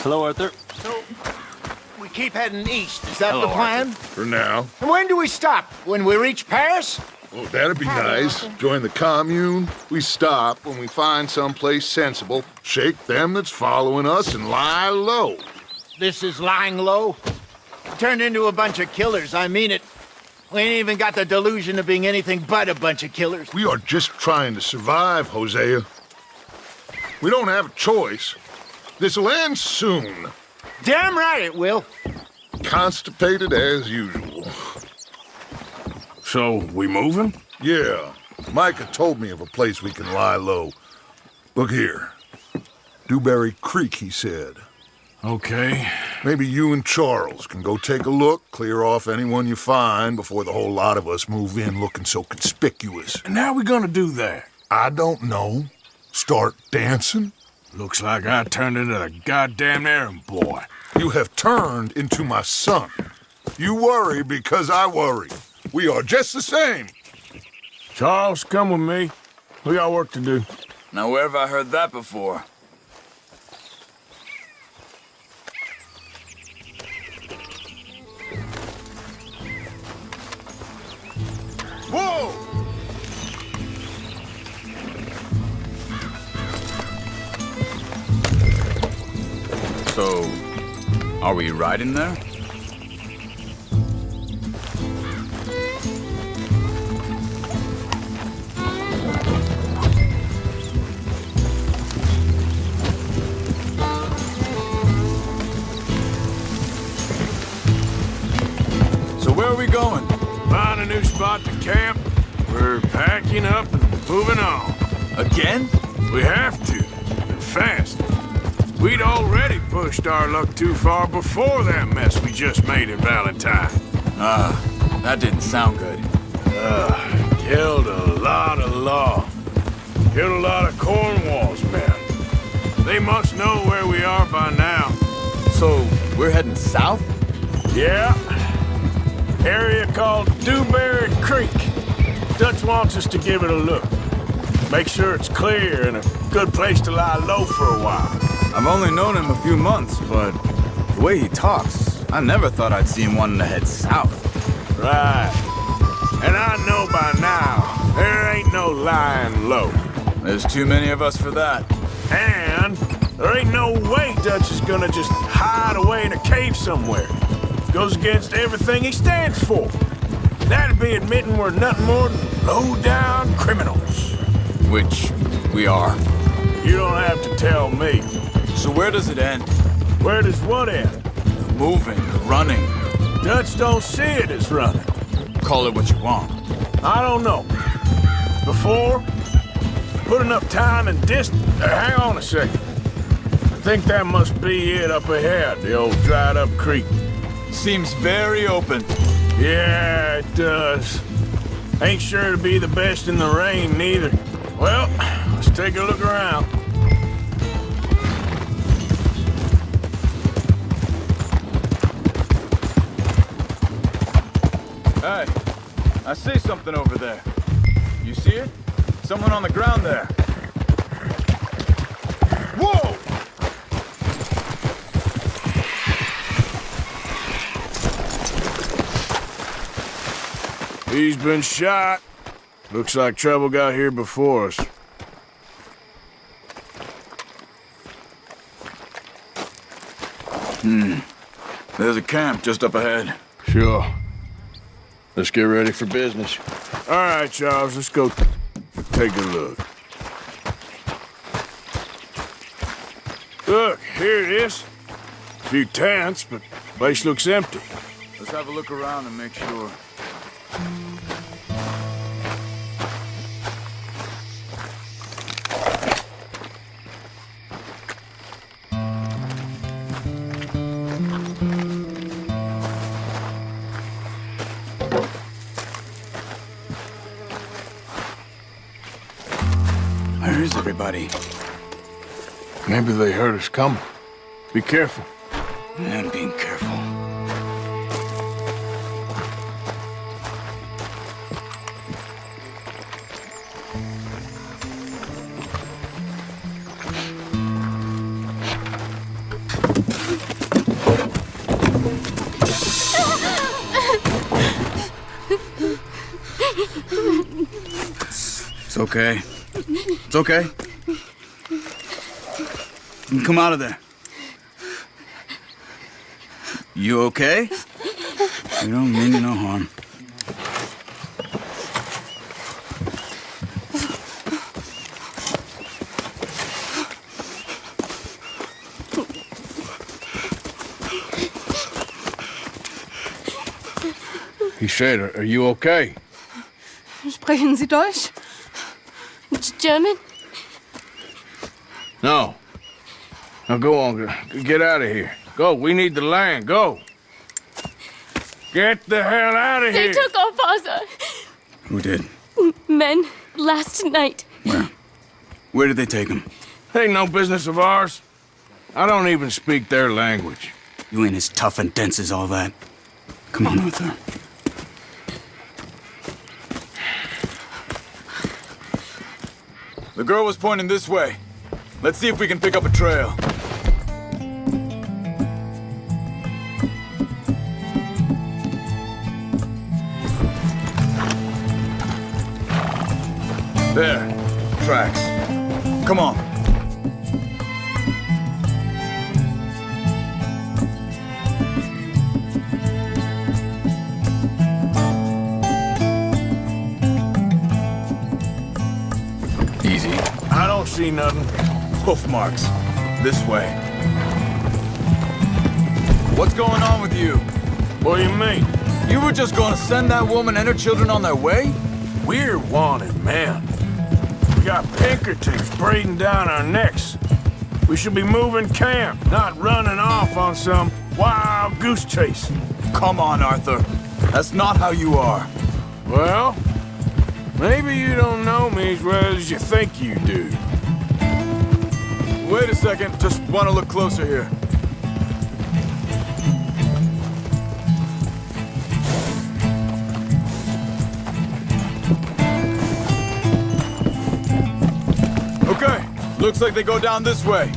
Hello, Arthur. So, we keep heading east. Is that Hello, the plan? For now. And when do we stop? When we reach Paris? Oh, that'd be nice. Join the commune. We stop when we find someplace sensible, shake them that's following us, and lie low. This is lying low. Turned into a bunch of killers, I mean it. We ain't even got the delusion of being anything but a bunch of killers. We are just trying to survive, Hosea. We don't have a choice. This'll end soon. Damn right it will. Constipated as usual. So, we moving? Yeah. Micah told me of a place we can lie low. Look here. Dewberry Creek, he said. Okay. Maybe you and Charles can go take a look, clear off anyone you find before the whole lot of us move in looking so conspicuous. And how we gonna do that? I don't know. Start dancing? Looks like I turned into the goddamn errand boy. You have turned into my son. You worry because I worry. We are just the same. Charles, come with me. We got work to do. Now, where have I heard that before? Whoa! So, are we riding there? So where are we going? Find a new spot to camp. We're packing up and moving on. Again? We have to, and fast. We'd already pushed our luck too far before that mess we just made in Valentine. That didn't sound good. Killed a lot of law. Killed a lot of Cornwall's men. They must know where we are by now. So, we're heading south? Yeah. Area called Dewberry Creek. Dutch wants us to give it a look. Make sure it's clear and a good place to lie low for a while. I've only known him a few months, but the way he talks, I never thought I'd see him wanting to head south. Right. And I know by now, there ain't no lying low. There's too many of us for that. And there ain't no way Dutch is gonna just hide away in a cave somewhere. Goes against everything he stands for. That'd be admitting we're nothing more than low-down criminals. Which we are. You don't have to tell me. So where does it end? Where does what end? The moving, the running. Dutch don't see it as running. Call it what you want. I don't know. Before, put enough time and distance. Hang on a second. I think that must be it up ahead, the old dried-up creek. Seems very open. Yeah, it does. Ain't sure to be the best in the rain, neither. Well, let's take a look around. Hey, I see something over there. You see it? Someone on the ground there. Whoa! He's been shot. Looks like trouble got here before us. There's a camp just up ahead. Sure. Let's get ready for business. All right, Charles, let's go take a look. Look, here it is. A few tents, but the place looks empty. Let's have a look around and make sure. Where is everybody? Maybe they heard us coming. Be careful. I'm being careful. okay. It's okay. Come out of there. You okay? You don't mean you no harm. He said, are you okay? Sprechen Sie Deutsch? German? No. Now go on, get out of here. Go, we need the land, go. Get the hell out of They here. took our father. Who did? Men, last night. Where? Where did they take him? Ain't no business of ours. I don't even speak their language. You ain't as tough and dense as all that. Come on, Arthur. The girl was pointing this way. Let's see if we can pick up a trail. There. Tracks. Come on. Easy. I don't see nothing. Hoof marks. This way. What's going on with you? What do you mean? You were just gonna send that woman and her children on their way? We're wanted, man. We got Pinkertons breathing down our necks. We should be moving camp, not running off on some wild goose chase. Come on, Arthur. That's not how you are. Well, maybe you don't know me as well as you think you do. Wait a second. Just want to look closer here. Okay. Looks like they go down this way.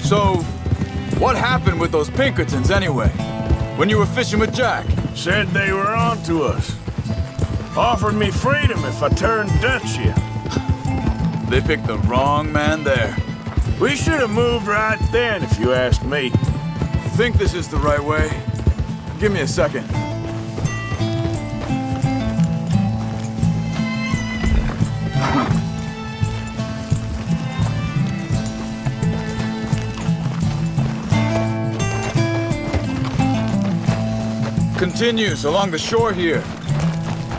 So, what happened with those Pinkertons anyway? When you were fishing with Jack? Said they were on to us. Offered me freedom if I turned Dutch yet. They picked the wrong man there. We should have moved right then, if you ask me. Think this is the right way? Give me a second. Continues along the shore here.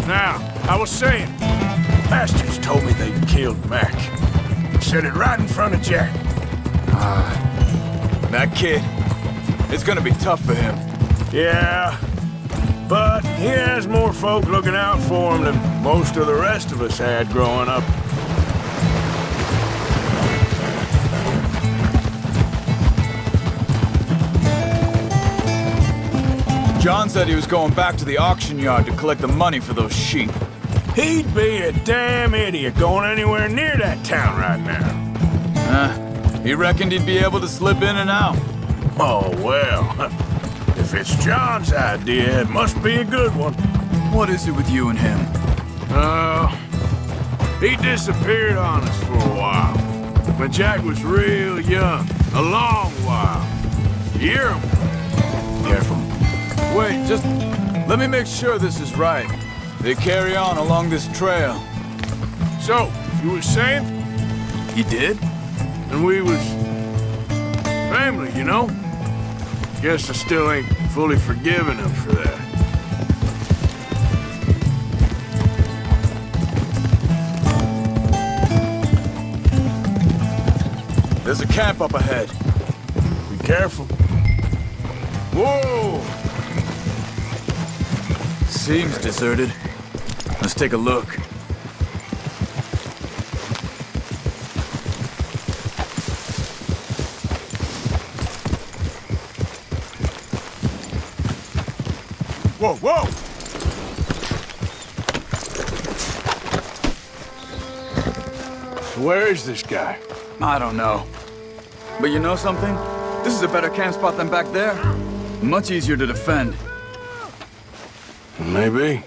Now, I was saying, Bastards told me they'd killed Mac. Said it right in front of Jack. That kid, it's gonna be tough for him. Yeah, but he has more folk looking out for him than most of the rest of us had growing up. John said he was going back to the auction yard to collect the money for those sheep. He'd be a damn idiot going anywhere near that town right now. He reckoned he'd be able to slip in and out. Oh, well. If it's John's idea, it must be a good one. What is it with you and him? He disappeared on us for a while. When Jack was real young. A long while. A year or more. Careful. Wait, just let me make sure this is right. They carry on along this trail. So, you was saying? He did? And we was family, you know? Guess I still ain't fully forgiven him for that. There's a camp up ahead. Be careful. Whoa! Seems deserted. Let's take a look. Whoa, whoa! Where is this guy? I don't know. But you know something? This is a better camp spot than back there. Much easier to defend. Maybe.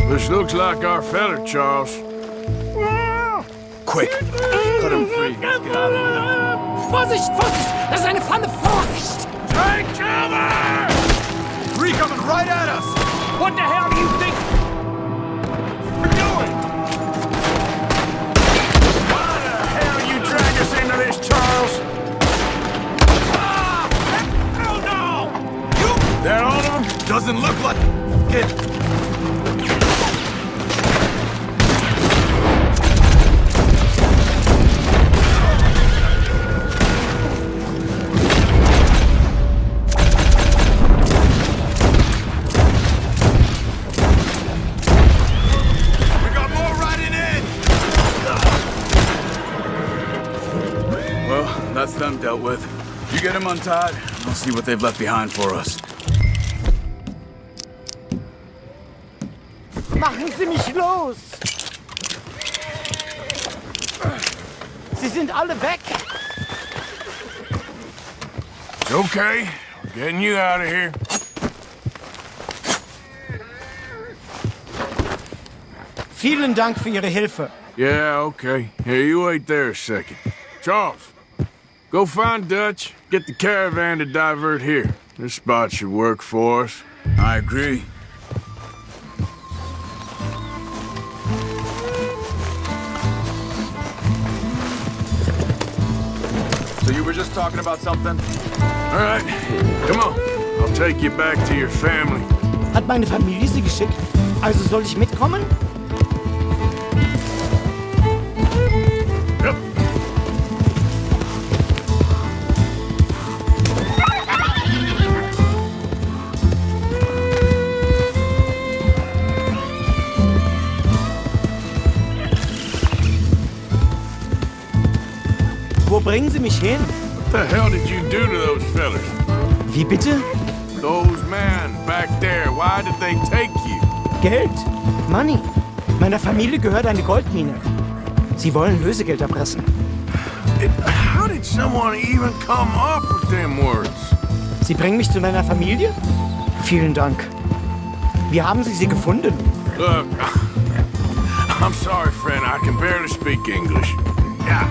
This looks like our feller, Charles. Quick, put him free. Let's get out of here. Vorsicht, Vorsicht! Das ist eine Pfanne! Vorsicht! Take cover! Three coming right at us! What the hell do you think you're doing? Why the hell you drag us into this, Charles? Oh no! That all of them? Doesn't look like... Get... That's them dealt with. You get them untied, I'll see what they've left behind for us. Machen Sie mich los! Sie sind alle weg! It's okay. We're getting you out of here. Vielen Dank für Ihre Hilfe. Yeah, okay. Here, you wait there a second. Charles, go find Dutch. Get the caravan to divert here. This spot should work for us. I agree. So you were just talking about something? All right, come on. I'll take you back to your family. Hat meine Familie Sie geschickt? Also soll ich mitkommen? Yep. Wo bringen Sie mich hin? What the hell did you do to those fellas? Wie bitte? Those men back there, why did they take you? Geld? Money. Meiner Familie gehört eine Goldmine. Sie wollen Lösegeld erpressen. How did someone even come up with them words? Sie bringen mich zu meiner Familie? Vielen Dank. Wie haben Sie sie gefunden? Look, I'm sorry, friend. I can barely speak English. Yeah.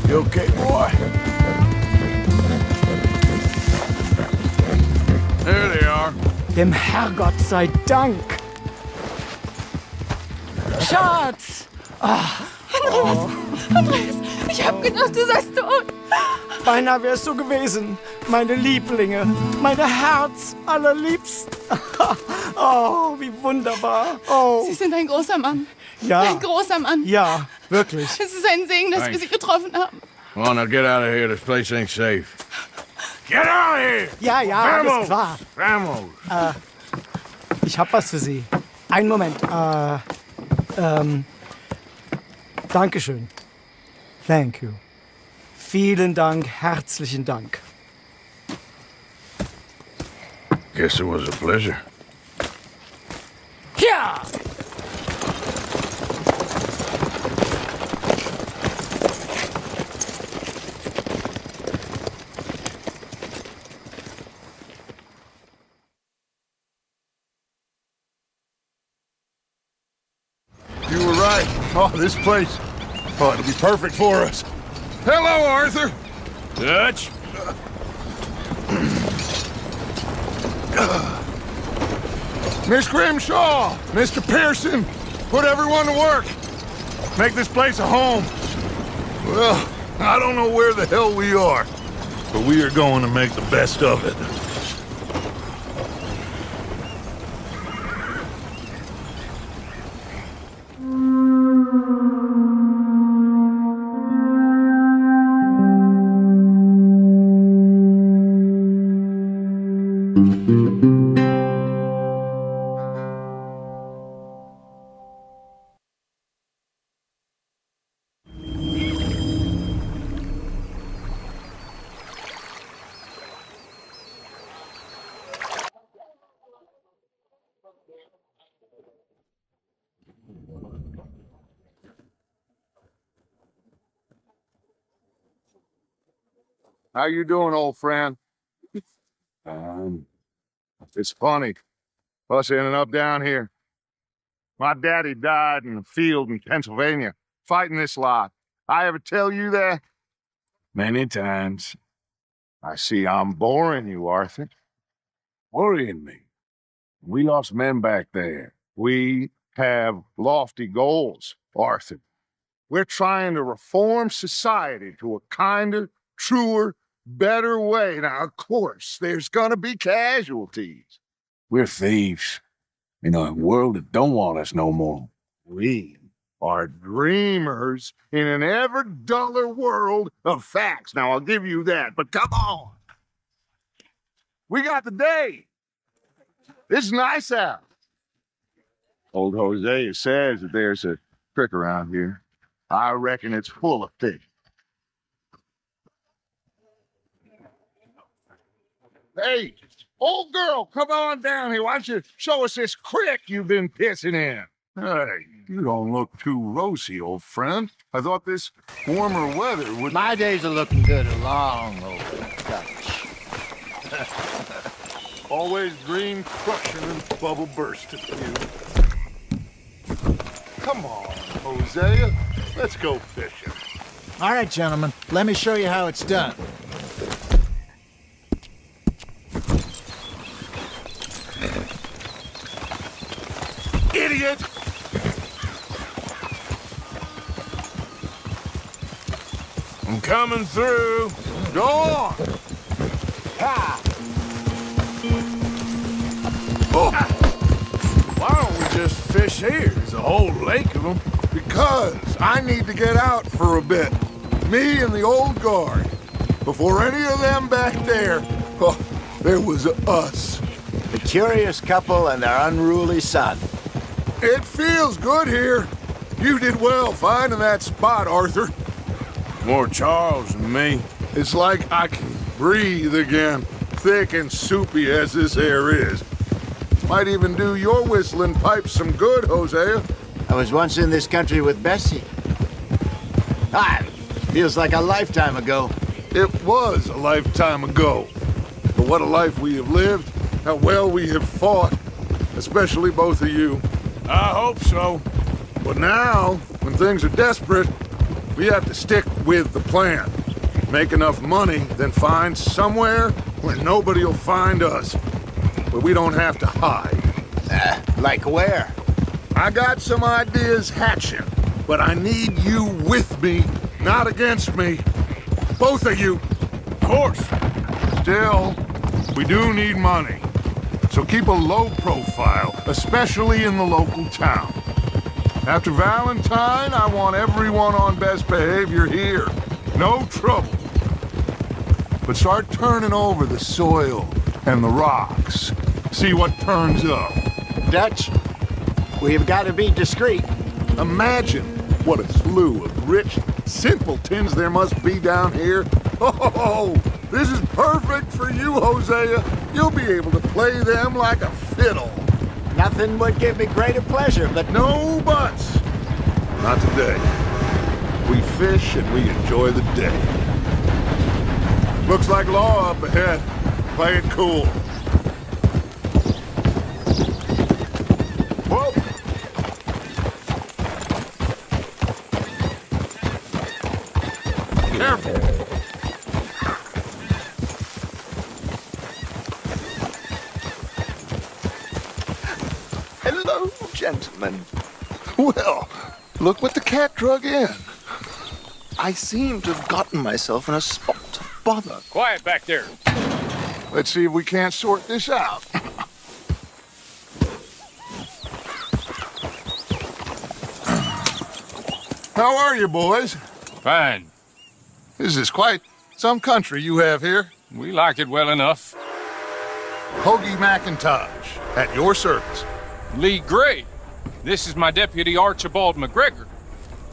You okay, boy? There they are. Dem Herrgott sei Dank. Schatz! Andreas, ich hab gedacht, du seist tot. Beinahe wärst du gewesen. Meine Lieblinge. Meine Herz allerliebsten. Oh, wie wunderbar. Oh, Sie sind ein großer Mann. ja. Ein großer Mann. Ja, wirklich. Es ist ein Segen, dass wir Thanks. Sie getroffen haben. Come on, now get out of here. This place ain't safe. Get out of here! Ja, ja, alles Vamos! klar. Vamos! Ich hab was für Sie. Einen Moment. Dankeschön. Thank you. Vielen Dank, herzlichen Dank. Guess it was a pleasure. Ja! You were right. Oh, this place. Oh, it'll be perfect for us. Hello, Arthur. Dutch? Miss Grimshaw, Mr. Pearson, put everyone to work. Make this place a home. Well, I don't know where the hell we are, but we are going to make the best of it. How you doing, old friend? It's funny, us ending up down here. My daddy died in the field in Pennsylvania, fighting this lot. I ever tell you that? Many times. I see I'm boring you, Arthur. Worrying me. We lost men back there. We have lofty goals, Arthur. We're trying to reform society to a kinder, truer, better way. Now, of course, there's gonna be casualties. We're thieves. In a world that don't want us no more. We are dreamers in an ever duller world of facts. Now, I'll give you that, but come on. We got the day. It's nice out. Old Hosea says that there's a creek around here. I reckon it's full of fish. Hey, old girl, come on down here. Why don't you show us this creek you've been pissing in? Hey, you don't look too rosy, old friend. I thought this warmer weather would... My days are looking good along, old Dutch. Always dream crushing and bubble bursting, you. Come on, Hosea. Let's go fishing. All right, gentlemen, let me show you how it's done. Idiot! I'm coming through. Go on! Ha! Oh. Why don't we just fish here? There's a whole lake of them. Because I need to get out for a bit. Me and the old guard. Before any of them back there, oh, there was us. The curious couple and their unruly son. It feels good here. You did well finding that spot, Arthur. More Charles than me. It's like I can breathe again, thick and soupy as this air is. Might even do your whistling pipes some good, Hosea. I was once in this country with Bessie. Ah, feels like a lifetime ago. It was a lifetime ago. But what a life we have lived, how well we have fought, especially both of you. I hope so. But now, when things are desperate, we have to stick with the plan. Make enough money, then find somewhere where nobody will find us. Where we don't have to hide. Like where? I got some ideas hatching, but I need you with me, not against me. Both of you. Of course. Still, we do need money. So keep a low profile, especially in the local town. After Valentine, I want everyone on best behavior here. No trouble. But start turning over the soil and the rocks. See what turns up. Dutch, we've got to be discreet. Imagine what a slew of rich simpletons there must be down here. Oh, this is perfect for you, Hosea. You'll be able to play them like a fiddle. Nothing would give me greater pleasure, but No buts. Not today. We fish and we enjoy the day. Looks like law up ahead. Play it cool. Whoa! Careful! Hello, gentlemen. Well, look what the cat drug in. I seem to have gotten myself in a spot of bother. Quiet back there. Let's see if we can't sort this out. How are you, boys? Fine. This is quite some country you have here. We like it well enough. Hoagie McIntosh, at your service. Lee Gray. This is my deputy Archibald McGregor.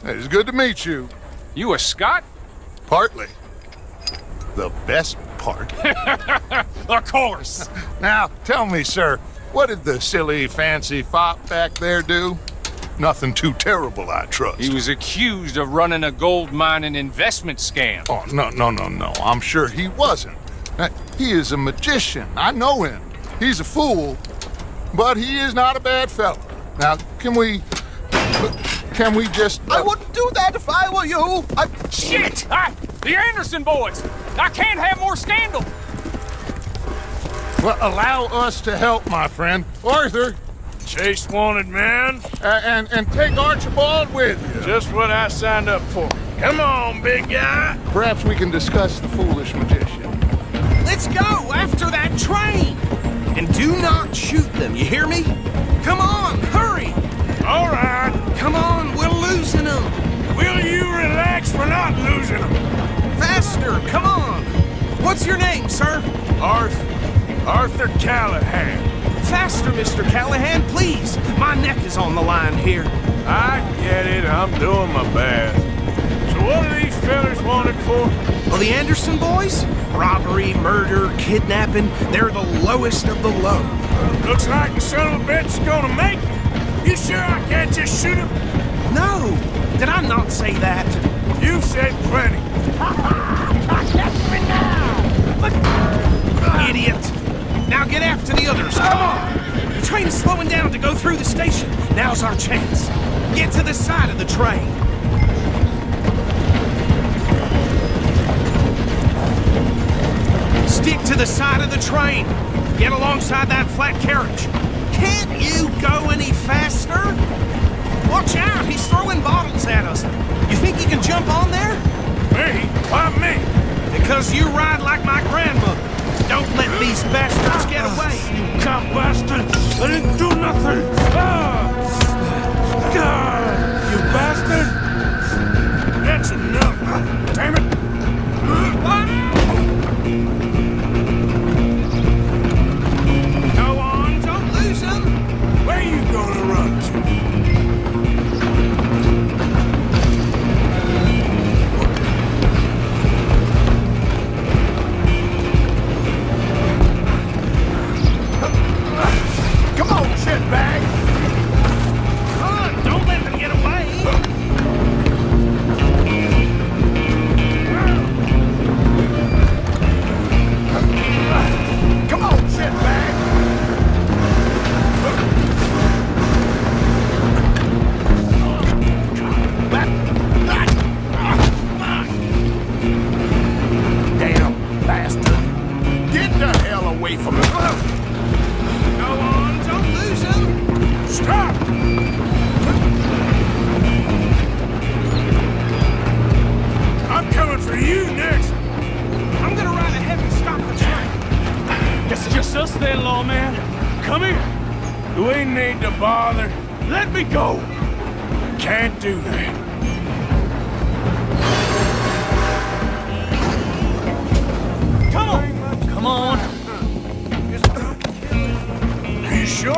It is good to meet you. You a Scot? Partly. The best part. Of course. Now, tell me, sir, what did the silly, fancy fop back there do? Nothing too terrible, I trust. He was accused of running a gold mining investment scam. Oh, no. I'm sure he wasn't. He is a magician. I know him. He's a fool, but he is not a bad fellow. Now, can we just... I wouldn't do that if I were you. Shit! The Anderson boys! I can't have more scandal! Well, allow us to help, my friend. Arthur, Chase wanted, man. and take Archibald with you. Just what I signed up for. Come on, big guy. Perhaps we can discuss the foolish magician. Let's go after that train! And do not shoot them, you hear me? Come on, hurry! All right. Come on, we're losing them! Will you relax? We're not losing them. Faster, come on! What's your name, sir? Arthur Callahan. Faster, Mr. Callahan, please! My neck is on the line here. I get it. I'm doing my best. So what are these fellas wanted for? Well, the Anderson boys? Robbery, murder, kidnapping, they're the lowest of the low. Looks like the son of a bitch is gonna make it. You sure I can't just shoot him? No! Did I not say that? You've said plenty. Idiot! Now get after the others, come on! The train is slowing down to go through the station. Now's our chance. Get to the side of the train. Stick to the side of the train. Get alongside that flat carriage. Can't you go any faster? Watch out, he's throwing bottles at us. You think you can jump on there? Me? Why me? Because you ride like my grandmother. Don't let these bastards get away. You cop bastard! I didn't do nothing! You bastard! That's enough! Damn it! Go on, don't lose them! Where you gonna run to? Come on, shitbag! Come on, don't let them get away! Come on, shitbag! Damn bastard! Get the hell away from me! Go on, don't lose them! Stop! I'm coming for you next! I'm gonna ride ahead and stop the train. It's just us then, lawman. Come here. We need to bother. Let me go. I can't do that. Come on! Come on! Are you sure?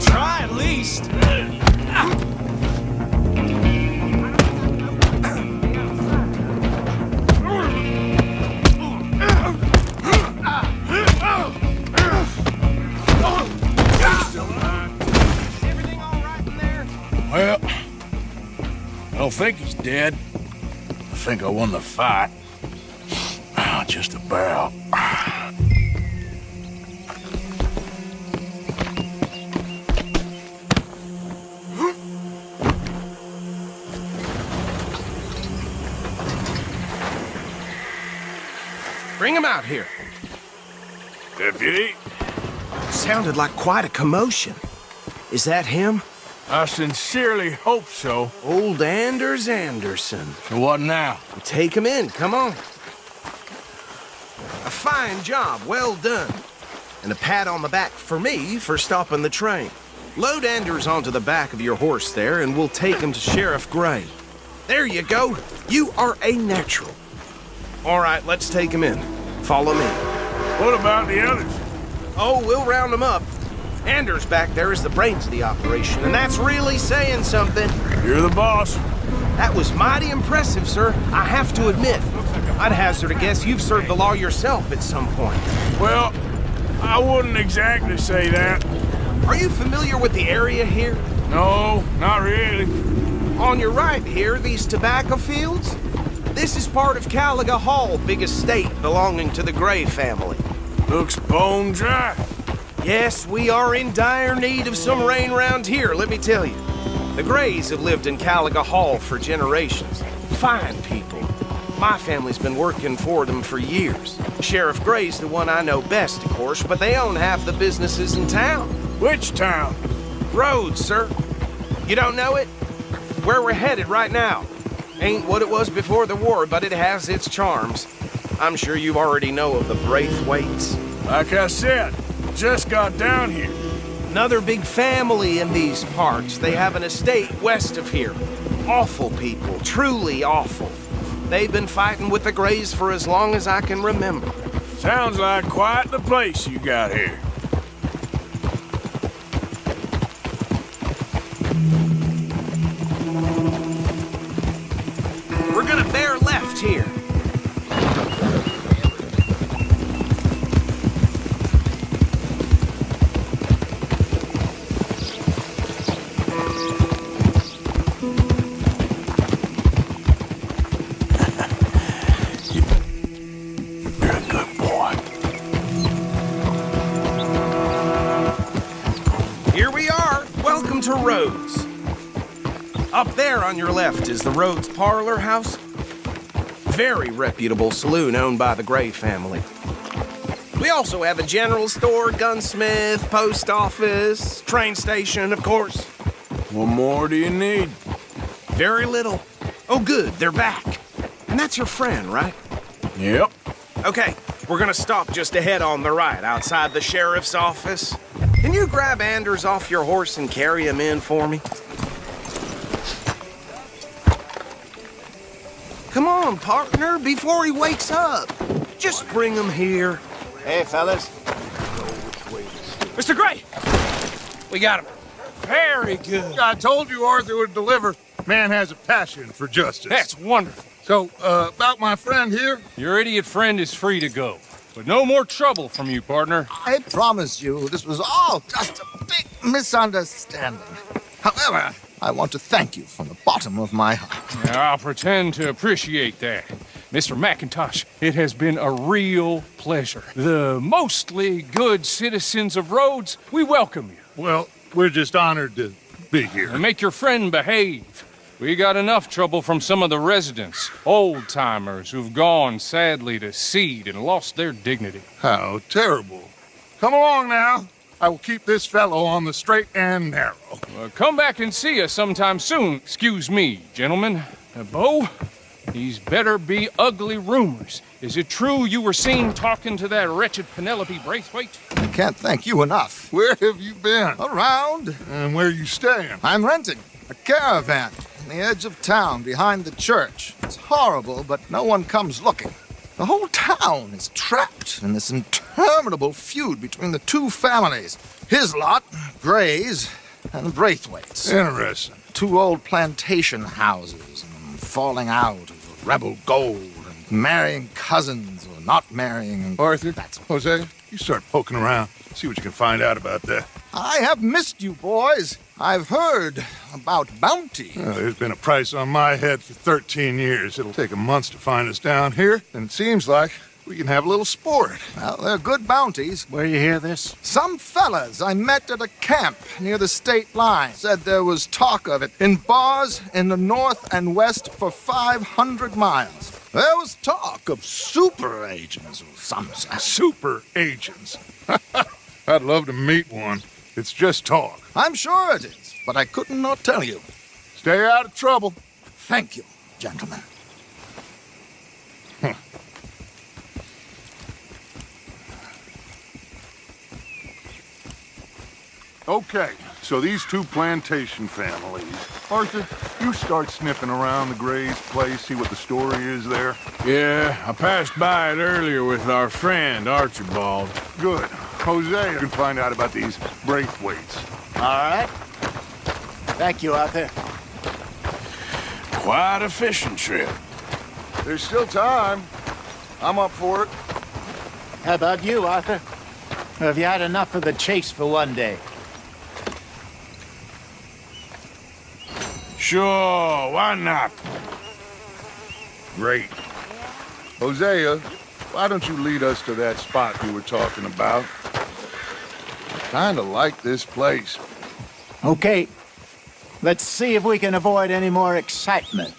Try at least. Everything all right in there? Well, I don't think he's dead. I think I won the fight. Just about. Bring him out here. Deputy, Sounded like quite a commotion. Is that him? I sincerely hope so. Old Anders Anderson. So what now? Take him in, come on. A fine job, well done. And a pat on the back for me for stopping the train. Load Anders onto the back of your horse there, and we'll take him to Sheriff Gray. There you go. You are a natural. All right, let's take him in. Follow me. What about the others? Oh, we'll round them up. Anders back there is the brains of the operation, and that's really saying something. You're the boss. That was mighty impressive, sir. I have to admit. I'd hazard a guess you've served the law yourself at some point. Well, I wouldn't exactly say that. Are you familiar with the area here? No, not really. On your right here, these tobacco fields? This is part of Caliga Hall, big estate belonging to the Gray family. Looks bone dry. Yes, we are in dire need of some rain round here, let me tell you. The Grays have lived in Caliga Hall for generations. Fine people. My family's been working for them for years. Sheriff Gray's the one I know best, of course, but they own half the businesses in town. Which town? Rhodes, sir. You don't know it? Where we're headed right now. Ain't what it was before the war, but it has its charms. I'm sure you already know of the Braithwaites. Like I said, just got down here. Another big family in these parts. They have an estate west of here. Awful people, truly awful. They've been fighting with the Grays for as long as I can remember. Sounds like quite the place you got here. We're gonna bear left here. You're a good boy. Here we are. Welcome to Rhodes. Up there on your left is the Rhodes Parlor House. Very reputable saloon owned by the Gray family. We also have a general store, gunsmith, post office, train station, of course. What more do you need? Very little. Oh, good, they're back. And that's your friend, right? Yep. Okay, we're gonna stop just ahead on the right, outside the sheriff's office. Can you grab Anders off your horse and carry him in for me? Come on, partner, before he wakes up. Just bring him here. Hey, fellas. Mr. Gray! We got him. Very good. I told you Arthur would deliver. Man has a passion for justice. That's wonderful. So, about my friend here? Your idiot friend is free to go. But no more trouble from you, partner. I promise you, this was all just a big misunderstanding. However, I want to thank you from the bottom of my heart. Now, I'll pretend to appreciate that. Mr. McIntosh, it has been a real pleasure. The mostly good citizens of Rhodes, we welcome you. Well, we're just honored to be here. And make your friend behave. We got enough trouble from some of the residents, old-timers who've gone, sadly, to seed and lost their dignity. How terrible. Come along now. I will keep this fellow on the straight and narrow. Come back and see us sometime soon. Excuse me, gentlemen. Bo, these better be ugly rumors. Is it true you were seen talking to that wretched Penelope Braithwaite? I can't thank you enough. Where have you been? Around. And where you staying? I'm renting a caravan on the edge of town behind the church. It's horrible, but no one comes looking. The whole town is trapped in this interminable feud between the two families. His lot, Gray's, and the Braithwaites. Interesting. Two old plantation houses and falling out of rebel gold and marrying cousins or not marrying. And Arthur, that's Jose, you start poking around. See what you can find out about that. I have missed you, boys. I've heard about bounty. There's been a price on my head for 13 years. It'll take a month to find us down here, and it seems like we can have a little sport. Well, they're good bounties. Where you hear this? Some fellas I met at a camp near the state line said there was talk of it in bars in the north and west for 500 miles. There was talk of super agents or some such. Super agents. I'd love to meet one. It's just talk. I'm sure it is, but I couldn't not tell you. Stay out of trouble. Thank you, gentlemen. Okay, so these two plantation families. Arthur, you start sniffing around the Gray's place, see what the story is there. Yeah, I passed by it earlier with our friend, Archibald. Good. Jose, you can find out about these Braithwaites. All right. Thank you, Arthur. Quite a fishing trip. There's still time. I'm up for it. How about you, Arthur? Or have you had enough of the chase for one day? Sure, why not? Great. Hosea, why don't you lead us to that spot you were talking about? Kinda like this place. Okay. Let's see if we can avoid any more excitement.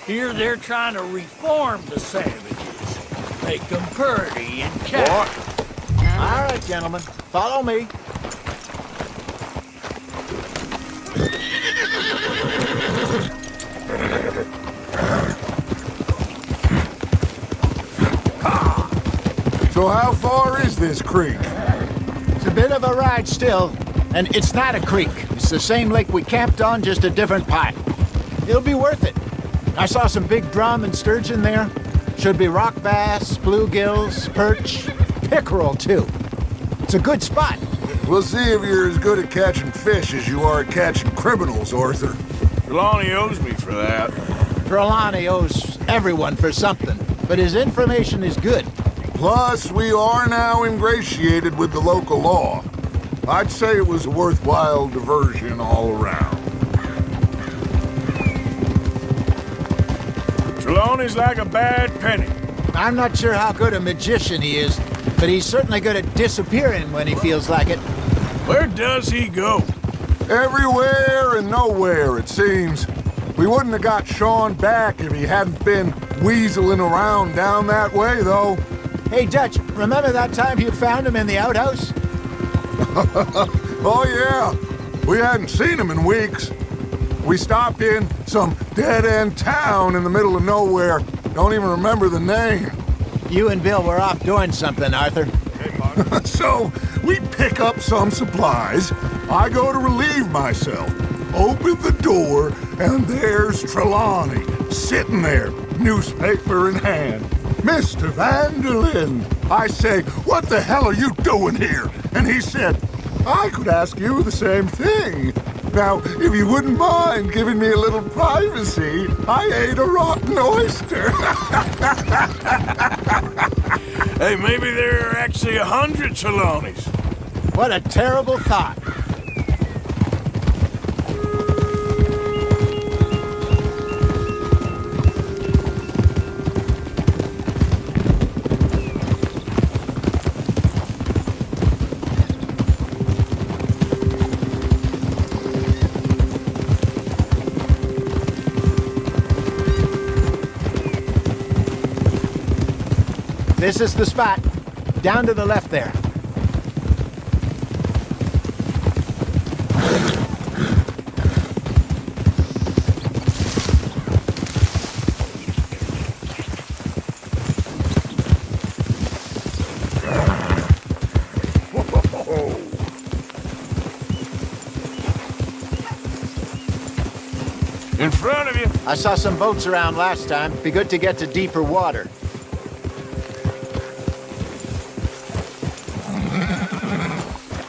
Here they're trying to reform the savages. Make them purty and cat. All right, gentlemen. Follow me. So how far is this creek? It's a bit of a ride still, and it's not a creek. It's the same lake we camped on, just a different part. It'll be worth it. I saw some big drum and sturgeon there. Should be rock bass, bluegills, perch, pickerel too. It's a good spot. We'll see if you're as good at catching fish as you are at catching criminals, Arthur. Trelawney owes me for that. Trelawney owes everyone for something, but his information is good. Plus, we are now ingratiated with the local law. I'd say it was a worthwhile diversion all around. Trelawney's like a bad penny. I'm not sure how good a magician he is, but he's certainly good at disappearing when he feels like it. Where does he go? Everywhere and nowhere, it seems. We wouldn't have got Sean back if he hadn't been weaseling around down that way, though. Hey, Dutch, remember that time you found him in the outhouse? Oh, yeah. We hadn't seen him in weeks. We stopped in some dead-end town in the middle of nowhere. Don't even remember the name. You and Bill were off doing something, Arthur. So, we pick up some supplies. I go to relieve myself. Open the door, and there's Trelawney, sitting there, newspaper in hand. Mr. Vanderlyn. I say, what the hell are you doing here? And he said, I could ask you the same thing. Now, if you wouldn't mind giving me a little privacy, I ate a rotten oyster. Hey, maybe there are actually 100 Trelawneys. What a terrible thought. This is the spot. Down to the left there. In front of you. I saw some boats around last time. Be good to get to deeper water.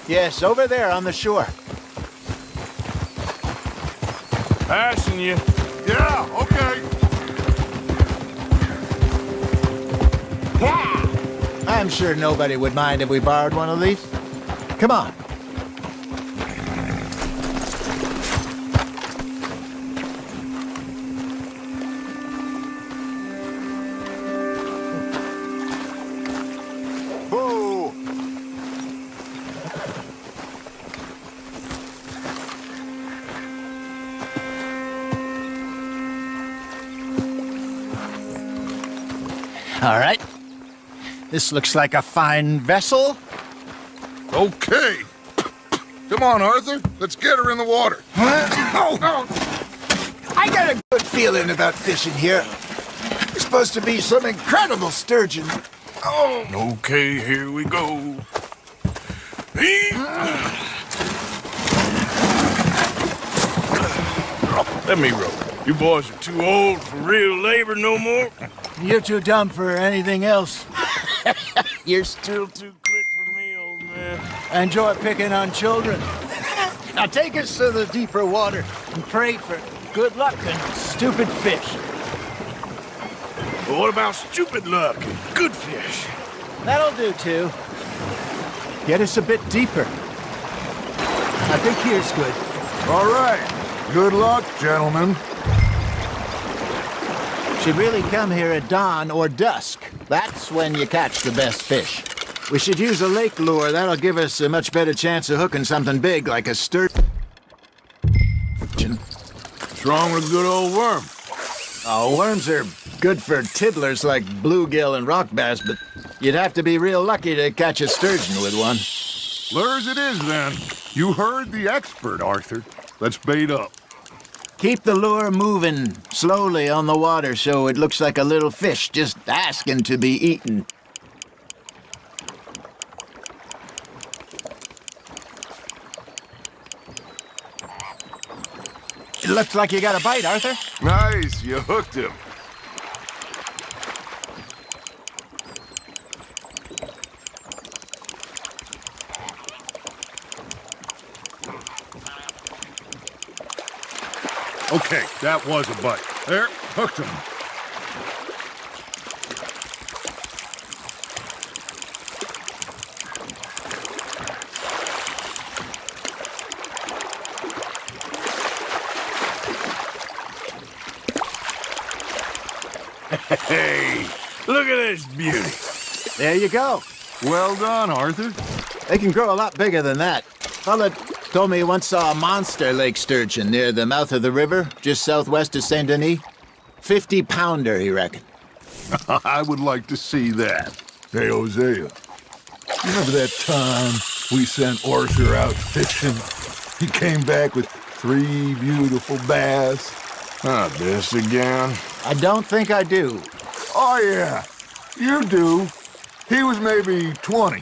Yes, over there on the shore. Passing you. Yeah, okay. Yeah! I'm sure nobody would mind if we borrowed one of these. Come on. All right. This looks like a fine vessel. Okay. Come on, Arthur. Let's get her in the water. I got a good feeling about fishing here. There's supposed to be some incredible sturgeon. Oh. Okay, here we go. Let me row. You boys are too old for real labor no more. You're too dumb for anything else. You're still too quick for Enjoy picking on children. Now take us to the deeper water and pray for good luck and stupid fish. But what about stupid luck and good fish? That'll do, too. Get us a bit deeper. I think here's good. All right. Good luck, gentlemen. Should really come here at dawn or dusk. That's when you catch the best fish. We should use a lake lure. That'll give us a much better chance of hooking something big like a sturgeon. What's wrong with a good old worm? Oh, worms are good for tiddlers like bluegill and rock bass, but you'd have to be real lucky to catch a sturgeon with one. Lures it is, then. You heard the expert, Arthur. Let's bait up. Keep the lure moving slowly on the water so it looks like a little fish just asking to be eaten. It looks like you got a bite, Arthur. Nice, you hooked him. Okay, that was a bite. There, hooked him. Hey, look at this beauty. There you go. Well done, Arthur. They can grow a lot bigger than that. Fella told me he once saw a monster lake sturgeon near the mouth of the river, just southwest of Saint Denis. 50-pounder, he reckoned. I would like to see that. Hey, Hosea, remember that time we sent Arthur out fishing? He came back with 3 beautiful bass. Not this again. I don't think I do. Oh, yeah, you do. He was maybe 20,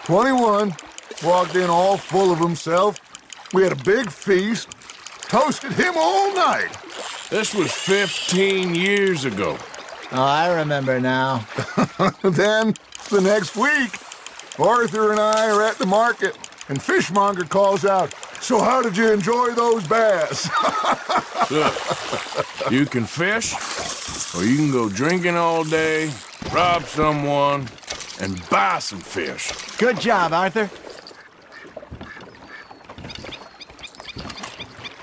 21, walked in all full of himself. We had a big feast, toasted him all night. This was 15 years ago. Oh, I remember now. Then, the next week, Arthur and I are at the market, and Fishmonger calls out, "So how did you enjoy those bass?" Look, you can fish, or you can go drinking all day, rob someone, and buy some fish. Good job, Arthur.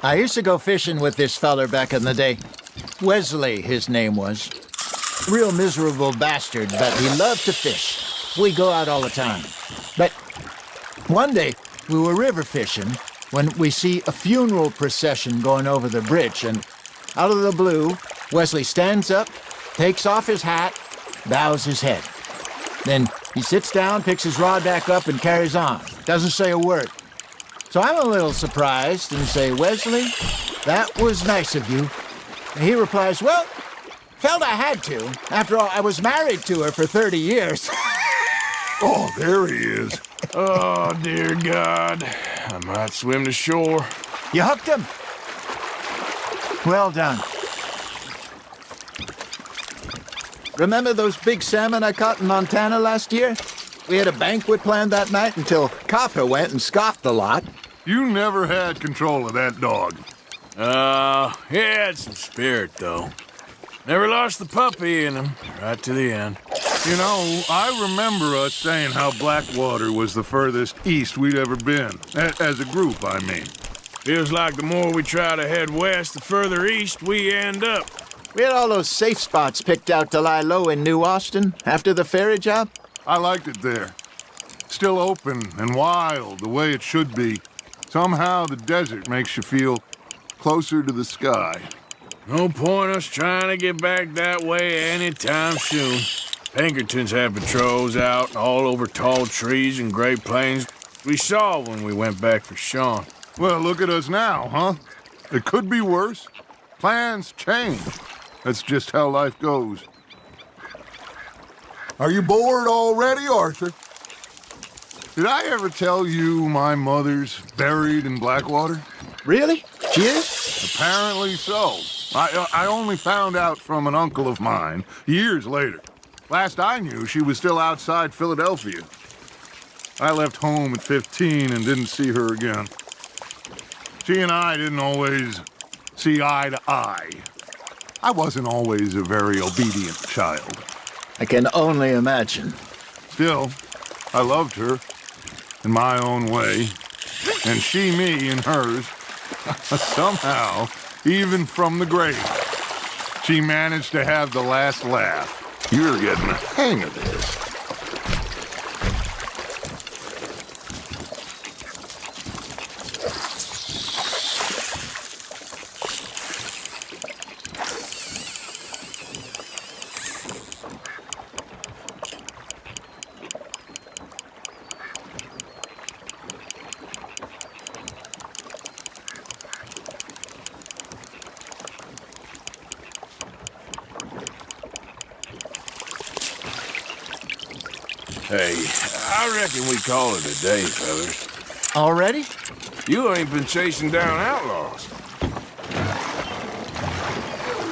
I used to go fishing with this feller back in the day. Wesley, his name was. Real miserable bastard, but he loved to fish. We go out all the time. But one day, we were river fishing when we see a funeral procession going over the bridge, and out of the blue, Wesley stands up, takes off his hat, bows his head. Then he sits down, picks his rod back up, and carries on. Doesn't say a word. So I'm a little surprised and say, "Wesley, that was nice of you." And he replies, "Well, felt I had to. After all, I was married to her for 30 years. Oh, there he is. Oh, dear God. I might swim to shore. You hooked him. Well done. Remember those big salmon I caught in Montana last year? We had a banquet planned that night until Copper went and scoffed the lot. You never had control of that dog. He had some spirit, though. Never lost the puppy in him, right to the end. You know, I remember us saying how Blackwater was the furthest east we'd ever been. As a group, I mean. Feels like the more we try to head west, the further east we end up. We had all those safe spots picked out to lie low in New Austin after the ferry job. I liked it there. Still open and wild, the way it should be. Somehow the desert makes you feel closer to the sky. No point us trying to get back that way anytime soon. Pinkertons had patrols out all over tall trees and Great Plains. We saw when we went back for Sean. Well, look at us now, huh? It could be worse. Plans change. That's just how life goes. Are you bored already, Arthur? Did I ever tell you my mother's buried in Blackwater? Really? She is? Apparently so. I only found out from an uncle of mine years later. Last I knew, she was still outside Philadelphia. I left home at 15 and didn't see her again. She and I didn't always see eye to eye. I wasn't always a very obedient child. I can only imagine. Still, I loved her in my own way, and she me in hers. Somehow, even from the grave, she managed to have the last laugh. You're getting the hang of this. Hey, I reckon we call it a day, fellas. Already? You ain't been chasing down outlaws.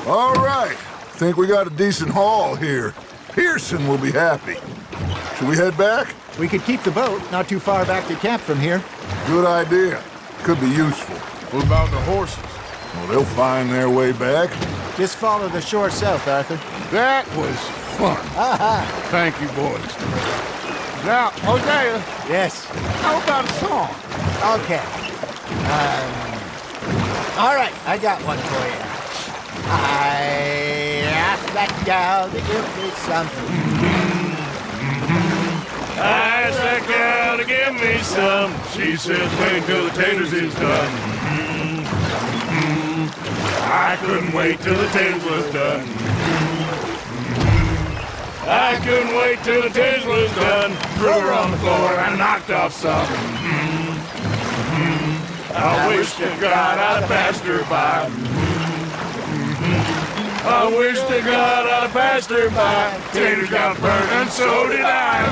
All right. Think we got a decent haul here. Pearson will be happy. Should we head back? We could keep the boat not too far back to camp from here. Good idea. Could be useful. What about the horses? Well, they'll find their way back. Just follow the shore south, Arthur. That was fun. Thank you, boys. Now, Hosea, Yes. how about a song? Okay. All right, I got one for you. I asked that gal to give me something. I asked that gal to give me some. She says, wait till the taters is done. I couldn't wait till the taters was done. I couldn't wait till the taters was done. Threw her on the floor and knocked off some. I wish to God I'd passed her by. I wish to God I passed her by. Taters got burned and so did I.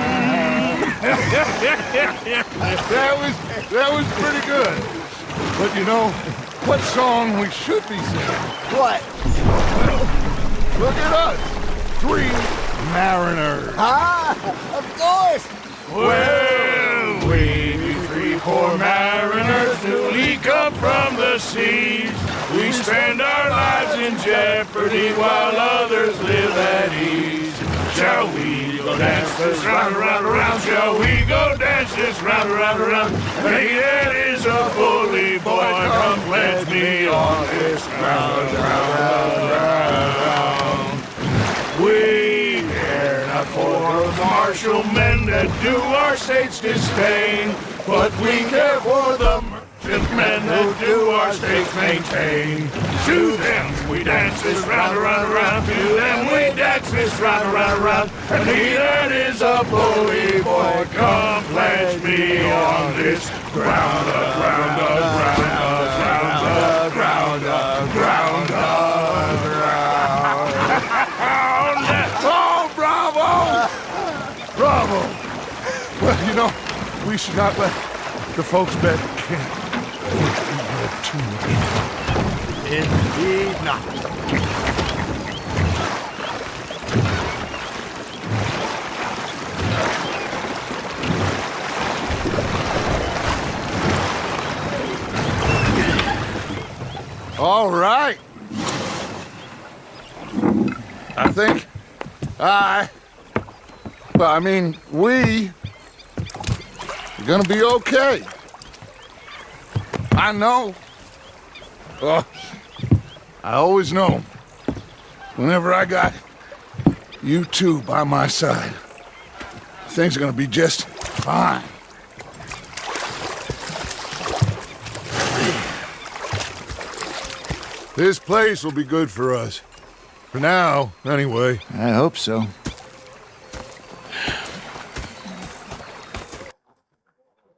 That was pretty good. But you know, what song we should be singing? What? Look at us. 3 mariners. Ah, of course. Well, we be 3 poor mariners newly come from the seas. We spend our lives in jeopardy while others live at ease. Shall we go dance this round, around, around? Shall we go dance this round, around, around? Hey, that is a bully boy. Come pledge me on this round, round, round. We care not for the martial men that do our state's disdain, but we care for the merchant men that do our states maintain. To them we dance this round, around, around. To them we dance this round, around, around. And he that is a bully boy, come pledge me on this ground, ground, ground, ground, ground, ground, ground. Oh, bravo! Bravo! Well, you know, we should not let the folks back at camp too much. Indeed not. All right. I think we are gonna be okay. I know. Oh, I always know. Whenever I got you two by my side, things are gonna be just fine. This place will be good for us. For now, anyway. I hope so.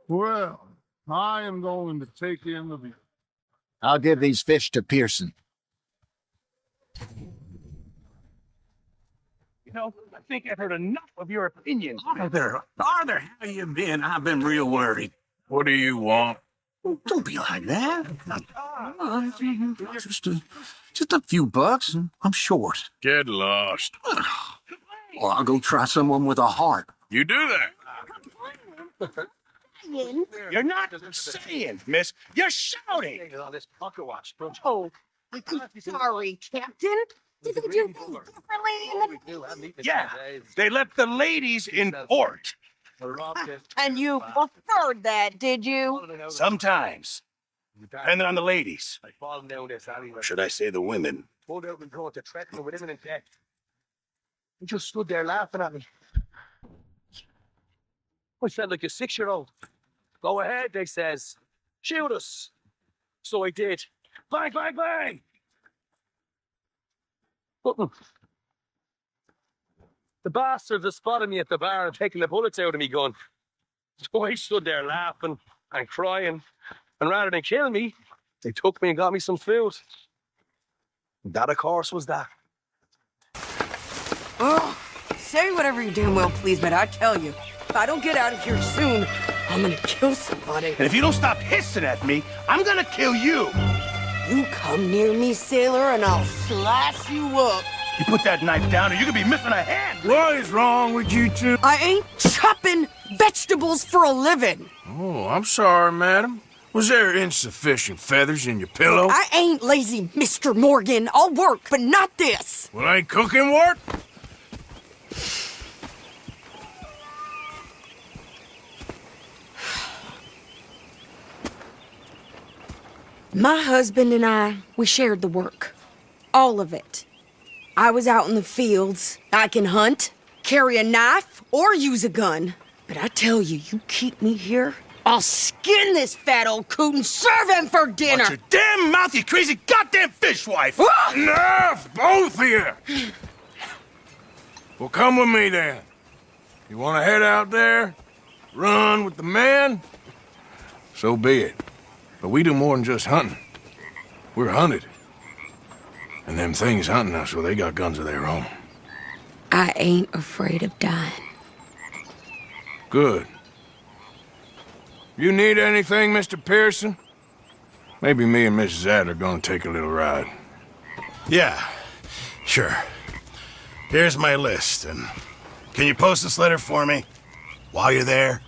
Well, I am going to take in the view. I'll give these fish to Pearson. You know, I think I've heard enough of your opinions. Arthur, how you been? I've been real worried. What do you want? Don't be like that. Just a few bucks, and I'm short. Get lost. Well, I'll go try someone with a heart. You do that. You're not saying, miss. You're shouting. Oh, sorry, Captain. Did they do things differently? Yeah, they left the ladies in port. And you preferred that, did you? Sometimes, depending on the ladies. Or should I say the women? He just stood there laughing at me. I felt like a 6-year-old. Go ahead, they says. Shoot us. So I did. Bang, bang, bang! Nothing. The bastards have spotted me at the bar and taken the bullets out of me gun. So I stood there laughing and crying. And rather than kill me, they took me and got me some food. That, of course, was that. Oh, say whatever you damn well please, but I tell you, if I don't get out of here soon, I'm gonna kill somebody. And if you don't stop hissing at me, I'm gonna kill you. You come near me, sailor, and I'll slice you up. You put that knife down or you're gonna be missing a hand. What is wrong with you two? I ain't chopping vegetables for a living. Oh, I'm sorry, madam. Was there insufficient feathers in your pillow? I ain't lazy, Mr. Morgan. I'll work, but not this. Well, ain't cooking work? My husband and I, we shared the work. All of it. I was out in the fields. I can hunt, carry a knife, or use a gun. But I tell you, you keep me here, I'll skin this fat old coot and serve him for dinner. Watch your damn mouth, you crazy goddamn fishwife! Enough, both of you! Well, come with me then. You want to head out there, run with the men? So be it. But we do more than just hunting. We're hunted. And them things hunting us, well, they got guns of their own. I ain't afraid of dying. Good. You need anything, Mr. Pearson? Maybe me and Mrs. Adler are gonna take a little ride. Yeah, sure. Here's my list, and can you post this letter for me while you're there?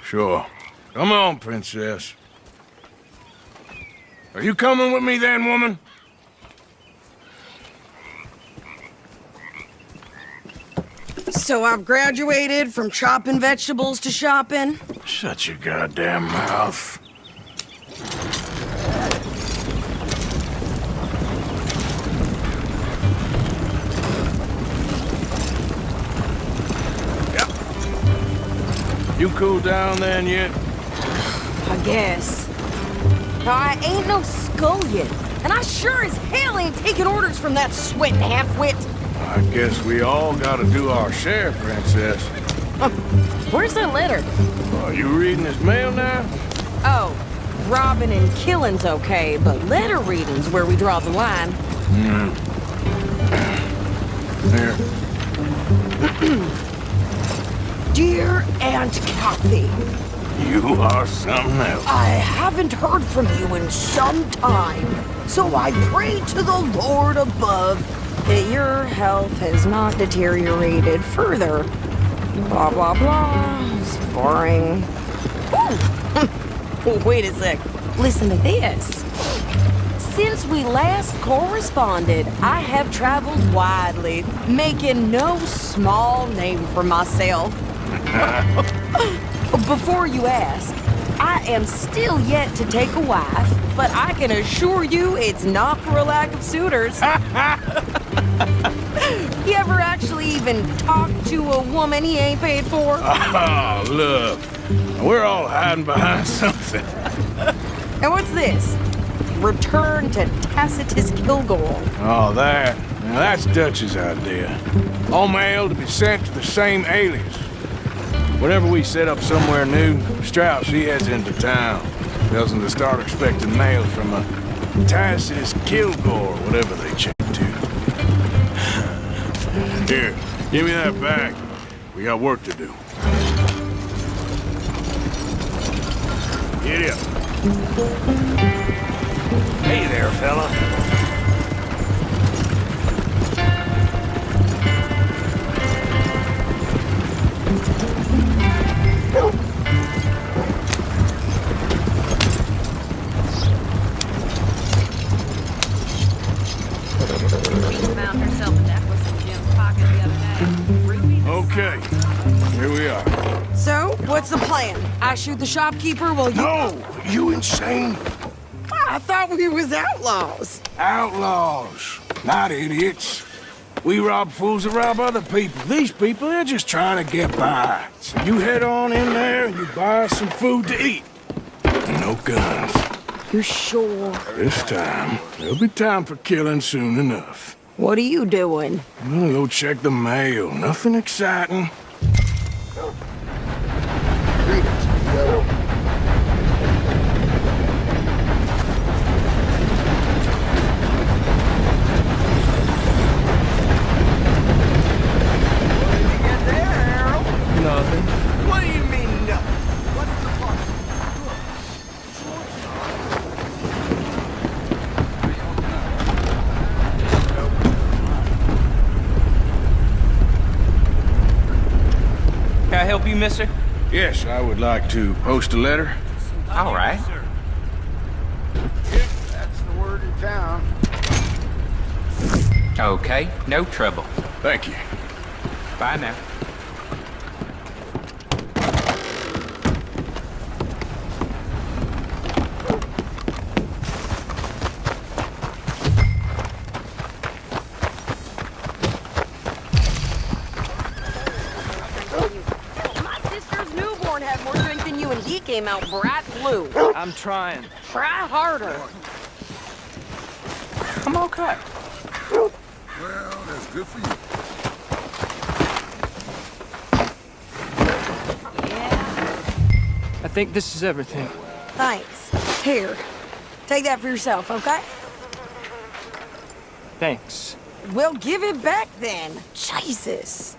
Sure. Come on, Princess. Are you coming with me then, woman? So I've graduated from chopping vegetables to shopping? Shut your goddamn mouth. Yep. You cool down then yet? I guess. Now, I ain't no scullion, and I sure as hell ain't taking orders from that sweating half-wit. I guess we all gotta do our share, Princess. Where's that letter? Are you reading this mail now? Oh, robbing and killing's okay, but letter reading's where we draw the line. Here. Dear Aunt Kathy. You are something else. I haven't heard from you in some time, so I pray to the Lord above that your health has not deteriorated further. Blah, blah, blah. It's boring. Wait a sec. Listen to this. Since we last corresponded, I have traveled widely, making no small name for myself. Before you ask, I am still yet to take a wife, but I can assure you it's not for a lack of suitors. You ever actually even talk to a woman he ain't paid for? Oh, look. We're all hiding behind something. And what's this? Return to Tacitus Kilgore. Oh, that. Now, that's Dutch's idea. All mail to be sent to the same alias. Whenever we set up somewhere new, Strauss, he heads into town. Tells them to start expecting mail from a Tacitus Kilgore, whatever they change to. Here, give me that back. We got work to do. Get up. Hey there, fella. What's the plan? I shoot the shopkeeper while you... No! You insane? I thought we was outlaws. Outlaws, not idiots. We rob fools that rob other people. These people, they're just trying to get by. So you head on in there and you buy us some food to eat. No guns. You're sure? This time, there'll be time for killing soon enough. What are you doing? I'm gonna go check the mail. Nothing exciting. Nothing. What do you mean, nothing? Can I help you, mister? Yes, I would like to post a letter. All right. That's the word in town. Okay, no trouble. Thank you. Bye now. My sister's newborn had more strength than you, and he came out bright blue. I'm trying. Try harder. I'm okay. Well, that's good for you. I think this is everything. Thanks. Here, take that for yourself, okay? Thanks. Well, give it back then. Jesus.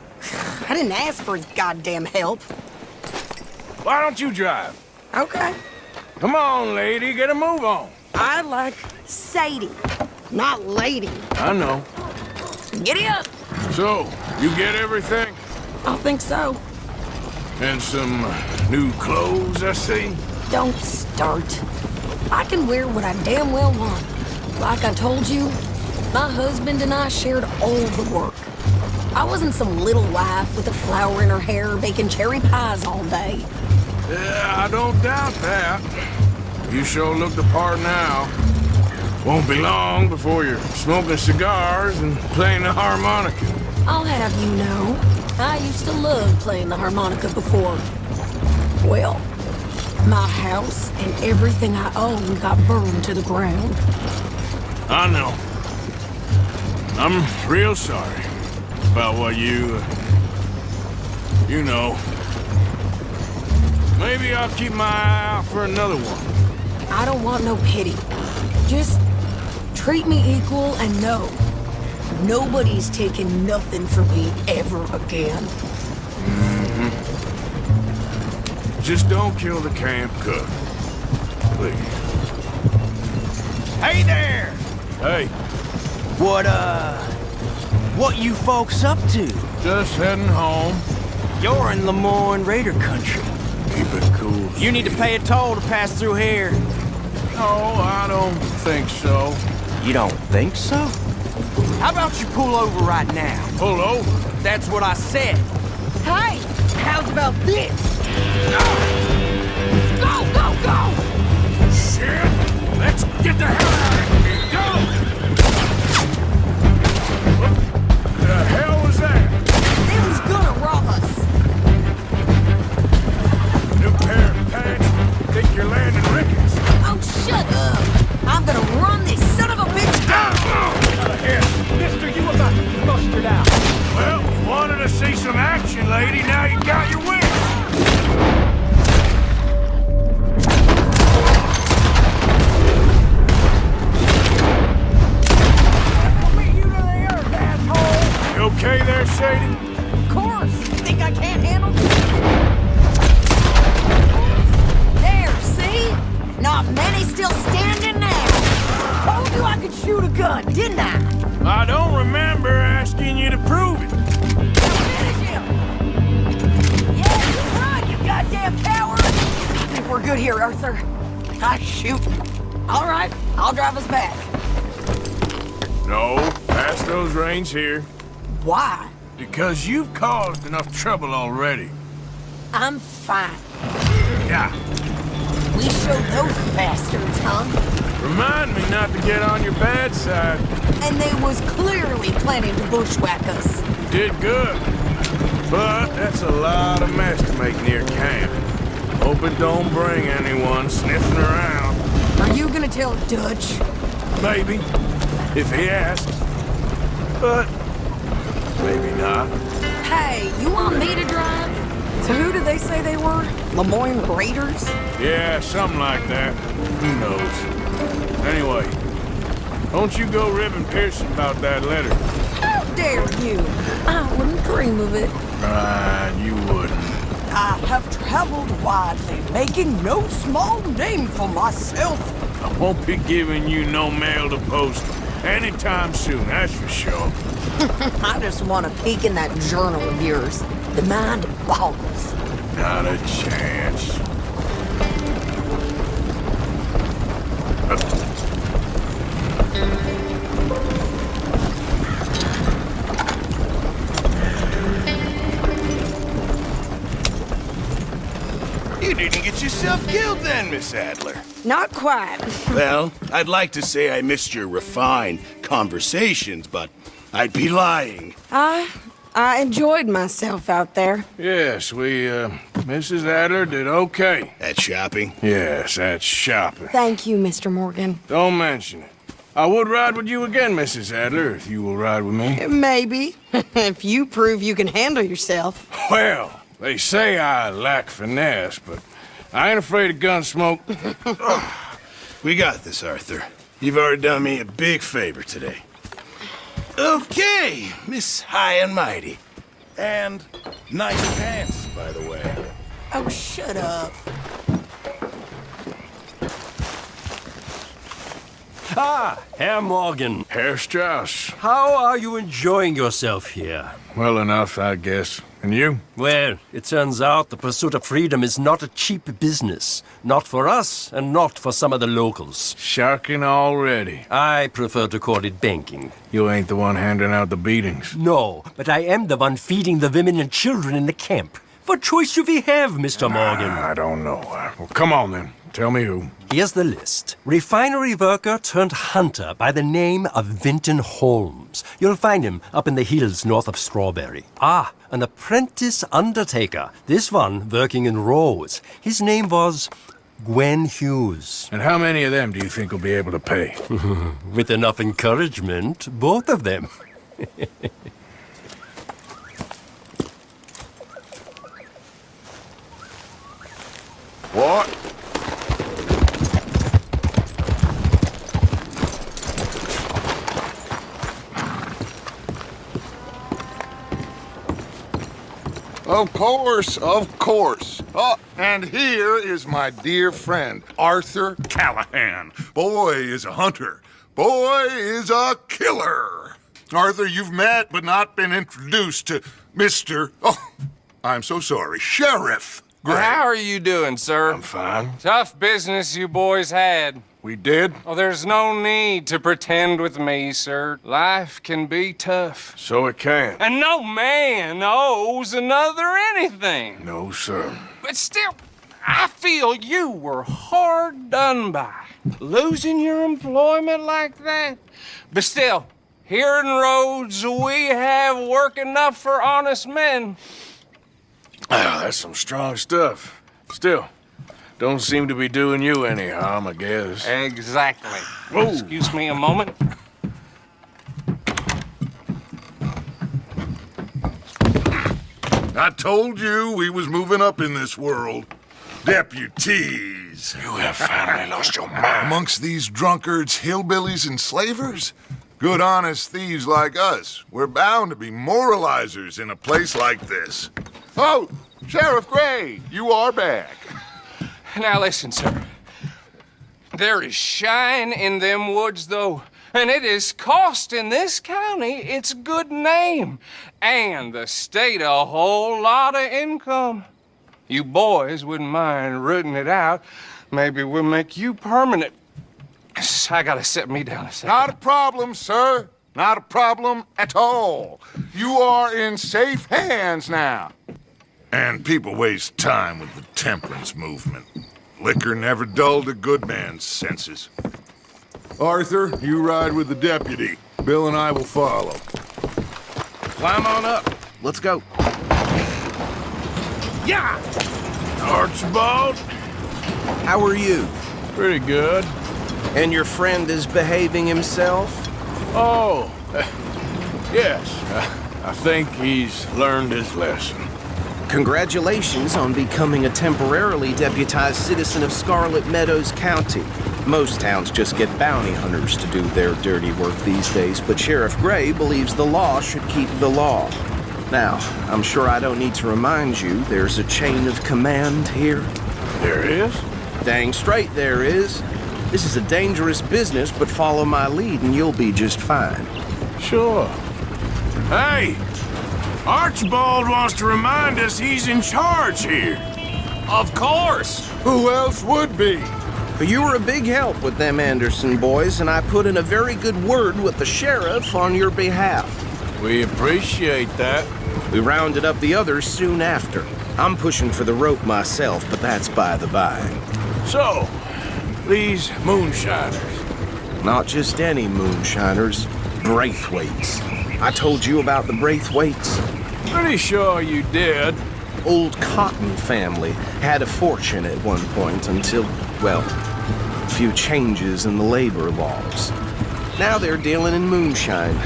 I didn't ask for his goddamn help. Why don't you drive? Okay. Come on, lady, get a move on. I like Sadie, not lady. I know. Giddy up. So, you get everything? I think so. And some new clothes, I see? Don't start. I can wear what I damn well want. Like I told you, my husband and I shared all the work. I wasn't some little wife with a flower in her hair baking cherry pies all day. Yeah, I don't doubt that. You sure look the part now. Won't be long before you're smoking cigars and playing the harmonica. I'll have you know, I used to love playing the harmonica before. Well, my house and everything I own got burned to the ground. I know. I'm real sorry about what you know. Maybe I'll keep my eye out for another one. I don't want no pity. Just treat me equal and know nobody's taking nothing from me ever again. Just don't kill the camp cook. Please. Hey there! Hey, What you folks up to? just heading home. You're in Lemoyne Raider country. Keep it cool. You need to pay a toll to pass through here. No, I don't think so. You don't think so? How about you pull over right now? Pull over? That's what I said. Hey, how's about this? Go, go, go! Shit! Let's get the hell out of here! Go! What the hell was that? They was gonna rob us. New pair of pants? Think you're landing Ricketts? Oh, shut up! I'm gonna run this son of a bitch down! Out of here! Mister, you about to be mustered out. Well, wanted to see some action, lady. Now you got your wish. You okay there, Sadie? Of course! Think I can't handle this? There, see? Not many still standing now. Told you I could shoot a gun, didn't I? I don't remember asking you to prove it. Finish him! Yeah, you run, you goddamn coward! I think we're good here, Arthur. I shoot. All right, I'll drive us back. No, pass those reins here. Why? Because you've caused enough trouble already. I'm fine. Yeah. We showed those bastards, huh? Remind me not to get on your bad side. And they was clearly planning to bushwhack us. Did good. But that's a lot of mess to make near camp. Hope it don't bring anyone sniffing around. Are you gonna tell Dutch? Maybe. If he asks. But maybe not. Hey, you want me to drive? So who did they say they were? Lemoyne Raiders? Yeah, something like that. Who knows? Anyway, don't you go ribbing Pearson about that letter. How dare you? I wouldn't dream of it. Right, you wouldn't. I have traveled widely, making no small name for myself. I won't be giving you no mail to post anytime soon, that's for sure. I just want to peek in that journal of yours. The mind boggles. Not a chance. You didn't get yourself killed then, Miss Adler. Not quite. Well, I'd like to say I missed your refined conversations, but I'd be lying. I enjoyed myself out there. Yes, Mrs. Adler did okay. At shopping? Yes, that's shopping. Thank you, Mr. Morgan. Don't mention it. I would ride with you again, Mrs. Adler, if you will ride with me. Maybe. If you prove you can handle yourself. Well, they say I lack finesse, but I ain't afraid of gun smoke. We got this, Arthur. You've already done me a big favor today. Okay, Miss High and Mighty. And nice pants, by the way. Oh, shut up. Ah, Herr Morgan. Herr Strauss. How are you enjoying yourself here? Well enough, I guess. And you? Well, it turns out the pursuit of freedom is not a cheap business. Not for us, and not for some of the locals. Sharking already. I prefer to call it banking. You ain't the one handing out the beatings. No, but I am the one feeding the women and children in the camp. What choice do we have, Mr. Morgan? I don't know. Well, come on then. Tell me who. Here's the list. Refinery worker turned hunter by the name of Vinton Holmes. You'll find him up in the hills north of Strawberry. Ah, an apprentice undertaker. This one working in Rhodes. His name was Gwen Hughes. And how many of them do you think will be able to pay? With enough encouragement, both of them. What? Of course, of course. Oh, and here is my dear friend, Arthur Callahan. Boy is a hunter. Boy is a killer. Arthur, you've met but not been introduced to Mr. Oh, I'm so sorry, Sheriff Gray. How are you doing, sir? I'm fine. Tough business you boys had. We did? Oh, there's no need to pretend with me, sir. Life can be tough. So it can. And no man owes another anything. No, sir. But still, I feel you were hard done by. Losing your employment like that. But still, here in Rhodes, we have work enough for honest men. Ah, that's some strong stuff. Still, don't seem to be doing you any harm, I guess. Exactly. Whoa. Excuse me a moment. I told you we was moving up in this world. Deputies. You have finally lost your mind. Amongst these drunkards, hillbillies, and slavers? Good honest thieves like us. We're bound to be moralizers in a place like this. Oh, Sheriff Gray, you are back. Now listen, sir. There is shine in them woods, though, and it is costing this county its good name and the state a whole lot of income. You boys wouldn't mind rooting it out. Maybe we'll make you permanent. I gotta set me down a second. Not a problem, sir. Not a problem at all. You are in safe hands now. And people waste time with the temperance movement. Liquor never dulled a good man's senses. Arthur, you ride with the deputy. Bill and I will follow. Climb on up. Let's go. Yeah! Archibald? How are you? Pretty good. And your friend is behaving himself? Oh, yes. I think he's learned his lesson. Congratulations on becoming a temporarily deputized citizen of Scarlet Meadows County. Most towns just get bounty hunters to do their dirty work these days, but Sheriff Gray believes the law should keep the law. Now, I'm sure I don't need to remind you there's a chain of command here. There is? Dang straight there is. This is a dangerous business, but follow my lead and you'll be just fine. Sure. Hey! Archibald wants to remind us he's in charge here. Of course! Who else would be? But you were a big help with them Anderson boys, and I put in a very good word with the sheriff on your behalf. We appreciate that. We rounded up the others soon after. I'm pushing for the rope myself, but that's by the by. So, these moonshiners. Not just any moonshiners, Braithwaites. I told you about the Braithwaites? Pretty sure you did. Old Cotton family had a fortune at one point until, well, a few changes in the labor laws. Now they're dealing in moonshine.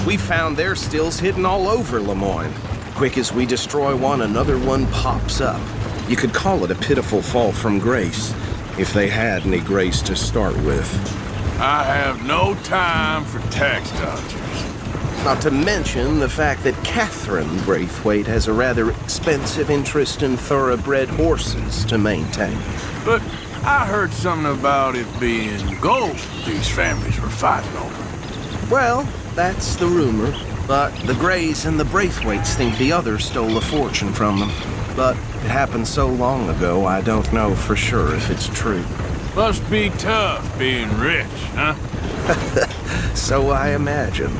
We found their stills hidden all over Lemoyne. Quick as we destroy one, another one pops up. You could call it a pitiful fall from grace, if they had any grace to start with. I have no time for tax dodgers. Not to mention the fact that Catherine Braithwaite has a rather expensive interest in thoroughbred horses to maintain. But I heard something about it being gold these families were fighting over. Well, that's the rumor. But the Grays and the Braithwaites think the others stole a fortune from them. But it happened so long ago, I don't know for sure if it's true. Must be tough being rich, huh? So I imagine.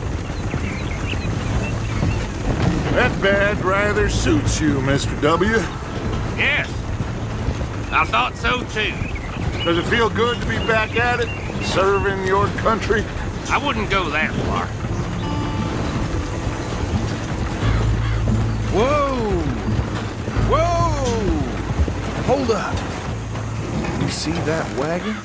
That badge rather suits you, Mr. W. Yes. I thought so too. Does it feel good to be back at it, serving your country? I wouldn't go that far. Whoa! Whoa! Hold up. You see that wagon?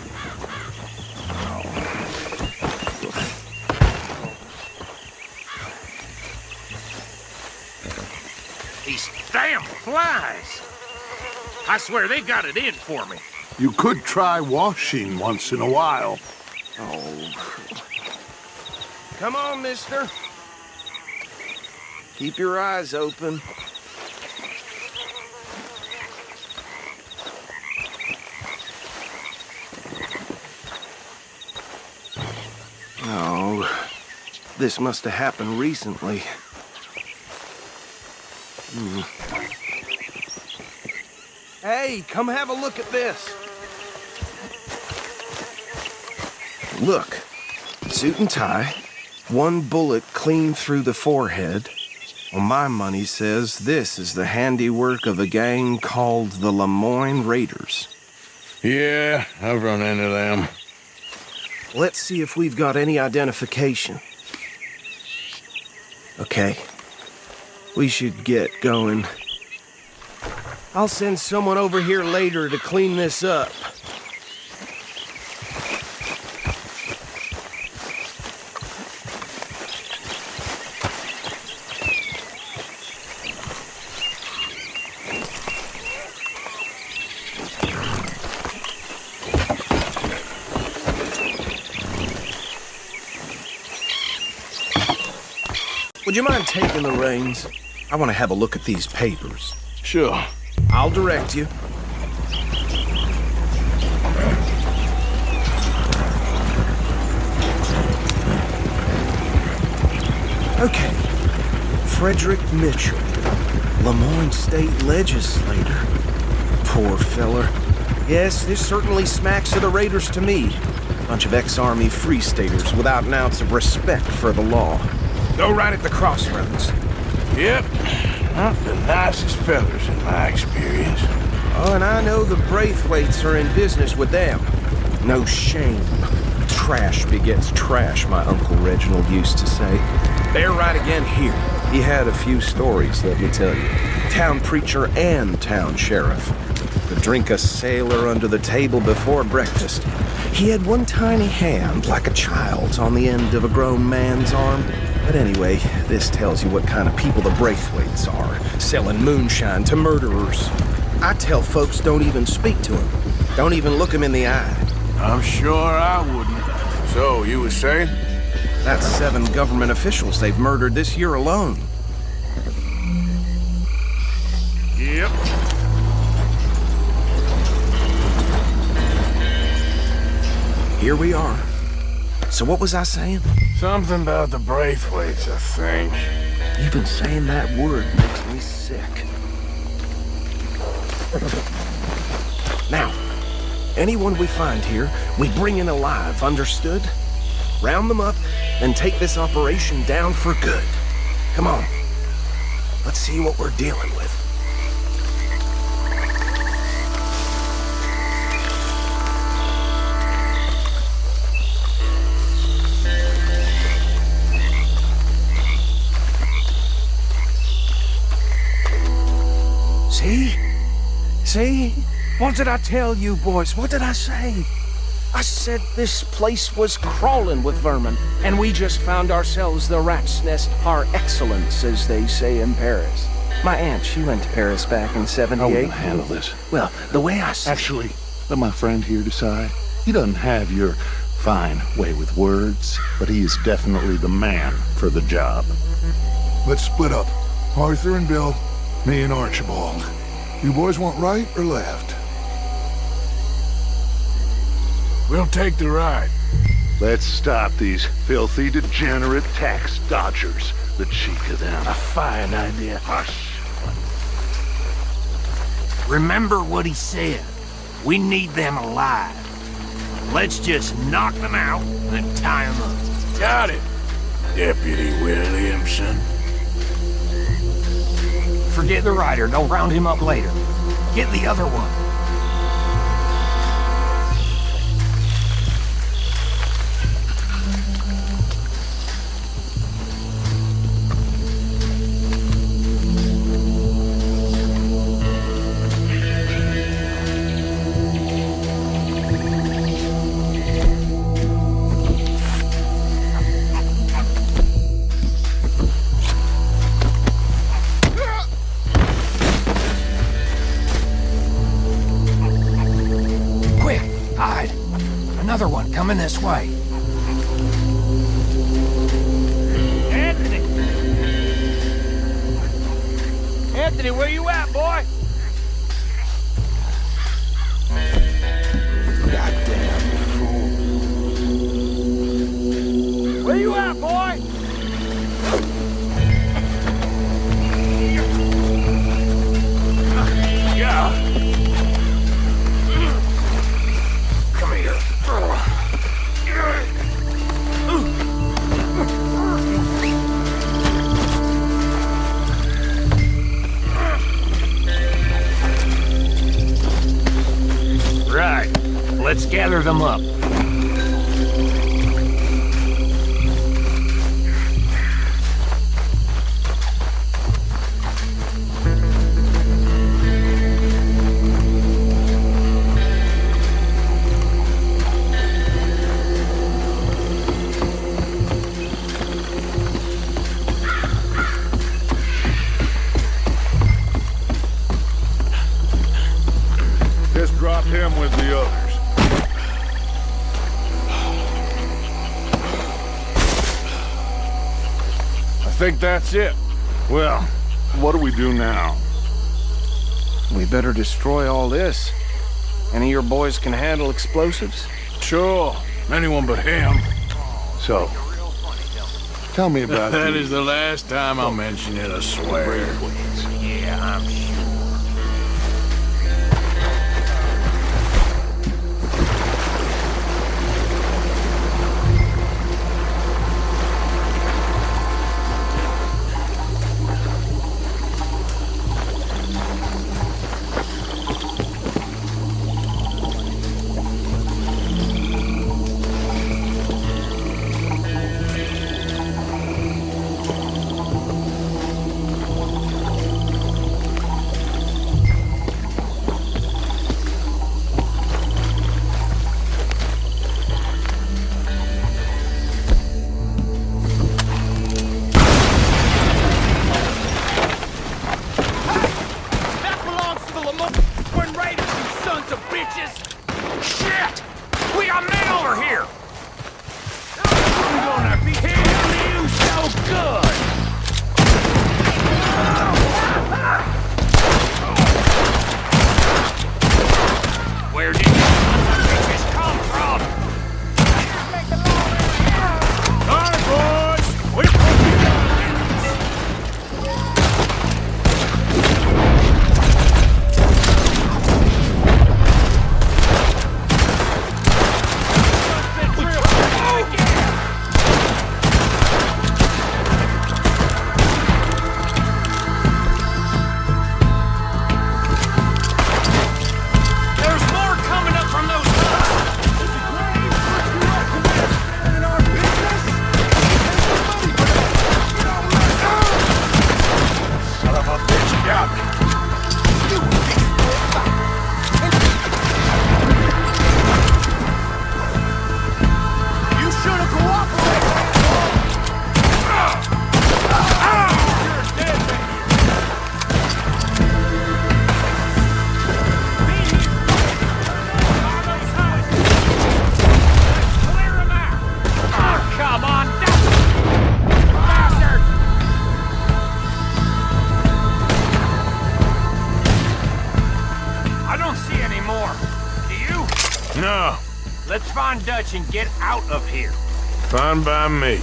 These damn flies. I swear they got it in for me. You could try washing once in a while. Oh. Come on, mister. Keep your eyes open. Oh, this must have happened recently. Hey, come have a look at this. Look, suit and tie, one bullet clean through the forehead. Well, my money says this is the handiwork of a gang called the Lemoyne Raiders. Yeah, I've run into them. Let's see if we've got any identification. Okay. We should get going. I'll send someone over here later to clean this up. Would you mind taking the reins? I want to have a look at these papers. Sure. I'll direct you. Okay. Frederick Mitchell, Lemoyne State Legislator. Poor feller. Yes, this certainly smacks of the Raiders to me. Bunch of ex-Army Free Staters without an ounce of respect for the law. Go right at the crossroads. Yep. Not the nicest fellas in my experience. Oh, and I know the Braithwaites are in business with them. No shame. Trash begets trash, my Uncle Reginald used to say. They're right again here. He had a few stories, let me tell you. Town preacher and town sheriff. Could drink a sailor under the table before breakfast. He had one tiny hand, like a child's, on the end of a grown man's arm. But anyway, this tells you what kind of people the Braithwaites are, selling moonshine to murderers. I tell folks don't even speak to him. Don't even look him in the eye. I'm sure I wouldn't. So, you were saying? That's 7 government officials they've murdered this year alone. Yep. Here we are. So what was I saying? Something about the Braithwaites, I think. Even saying that word makes me sick. Now, anyone we find here, we bring in alive, understood? Round them up, and take this operation down for good. Come on. Let's see what we're dealing with. See? See? What did I tell you, boys? What did I say? I said this place was crawling with vermin, and we just found ourselves the rat's nest par excellence, as they say in Paris. My aunt, she went to Paris back in '78. I will handle this. Well, the way I see Actually, let my friend here decide. He doesn't have your fine way with words, but he is definitely the man for the job. Let's split up. Arthur and Bill, me and Archibald. You boys want right or left? We'll take the ride. Let's stop these filthy, degenerate tax dodgers. The cheek of them. A fine idea. Hush. Remember what he said. We need them alive. Let's just knock them out and tie them up. Got it, Deputy Williamson. Forget the rider. Don't round him up later. Get the other one. Another one coming this way. Anthony! Anthony, where you at, boy? Goddamn fool. Where you at, boy? Yeah. Come here. Right. Let's gather them up. Just drop him with the others. I think that's it. Well, what do we do now? We better destroy all this. Any of your boys can handle explosives? Sure. Anyone but him. So, tell me about That is the last time I'll mention it, I swear. Yeah, I'm sure. bitches! Shit! We got men over here! I'm gonna kill you so good! Where did you bitches come from? All right, boys. We put you down. There's more coming up from those Son of a bitch, you got me. You should have cooperated! You're dead, Clear him out! Oh, come on! Bastard! I don't see any more. Do you? No, Let's find Dutch and get out of here. fine by me.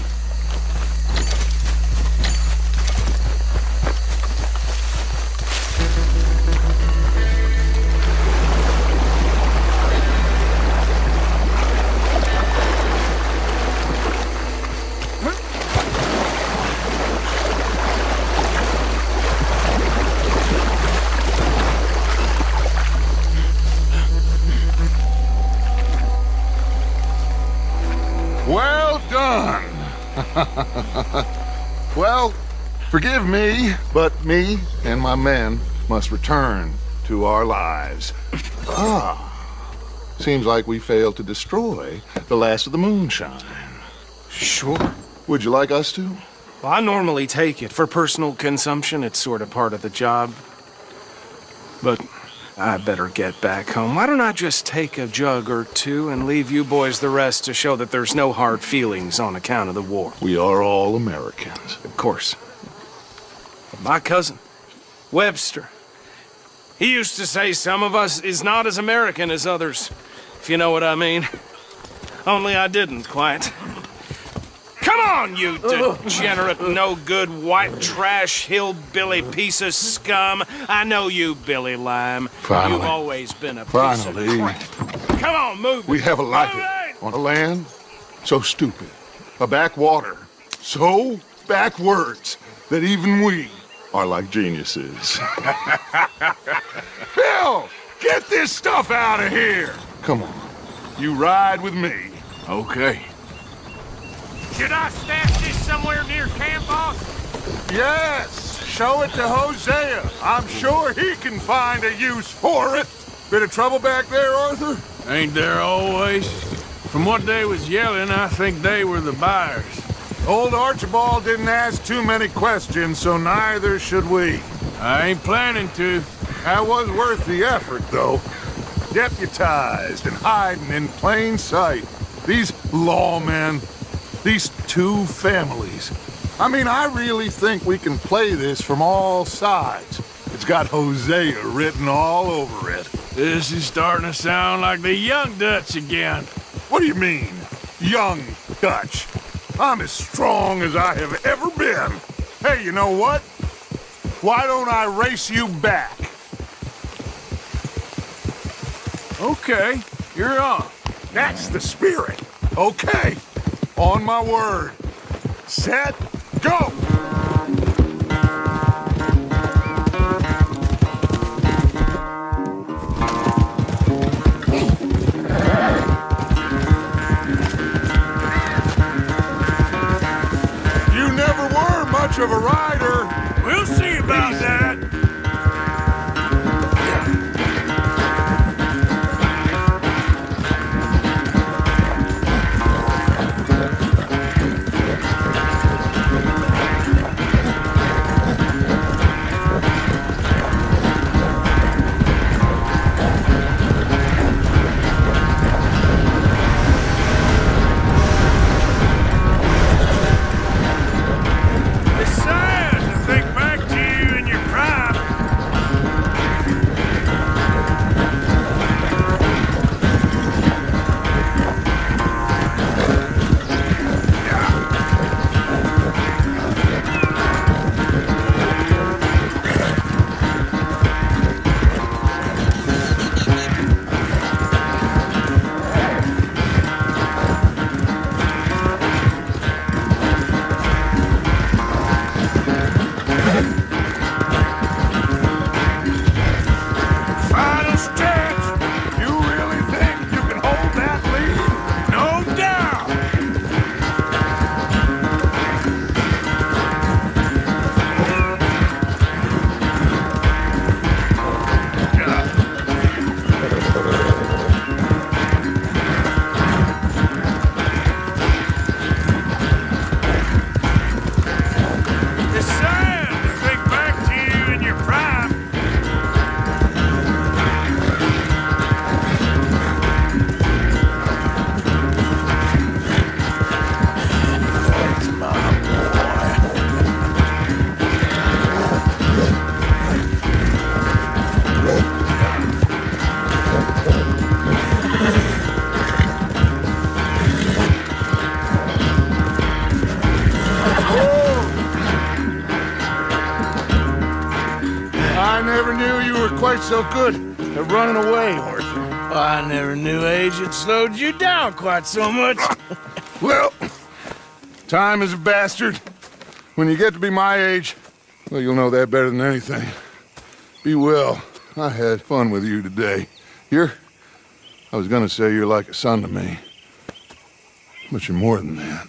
Well done. Well, forgive me, but me and my men must return to our lives. Seems like we failed to destroy the last of the moonshine. Sure. Would you like us to? Well, I normally take it for personal consumption. It's sort of part of the job. But I better get back home. Why don't I just take a jug or two and leave you boys the rest to show that there's no hard feelings on account of the war? We are all Americans. Of course. But my cousin, Webster, he used to say some of us is not as American as others, if you know what I mean. Only I didn't quite. Come on, you degenerate, no-good, white trash, hillbilly piece of scum. I know you, Billy Lime. Finally. You've always been a piece Finally. of crap. Come on, move it. We have a life Move it. on a land so stupid, a backwater so backwards that even we are like geniuses. Bill, get this stuff out of here. Come on, you ride with me. Okay. Should I stash this somewhere near camp, boss? Yes, show it to Hosea. I'm sure he can find a use for it. Bit of trouble back there, Arthur? Ain't there always? From what they was yelling, I think they were the buyers. Old Archibald didn't ask too many questions, so neither should we. I ain't planning to. That was worth the effort, though. Deputized and hiding in plain sight. These lawmen, these two families. I mean, I really think we can play this from all sides. It's got Hosea written all over it. This is starting to sound like the young Dutch again. What do you mean, young Dutch? I'm as strong as I have ever been. Hey, you know what? Why don't I race you back? Okay, you're on. That's the spirit. Okay, on my word. Set, go! You never were much of a rider. We'll see about that. were quite so good at running away, Arthur. I never knew age had slowed you down quite so much. Well, time is a bastard. When you get to be my age, well, you'll know that better than anything. Be well. I had fun with you today. I was gonna say you're like a son to me, but you're more than that.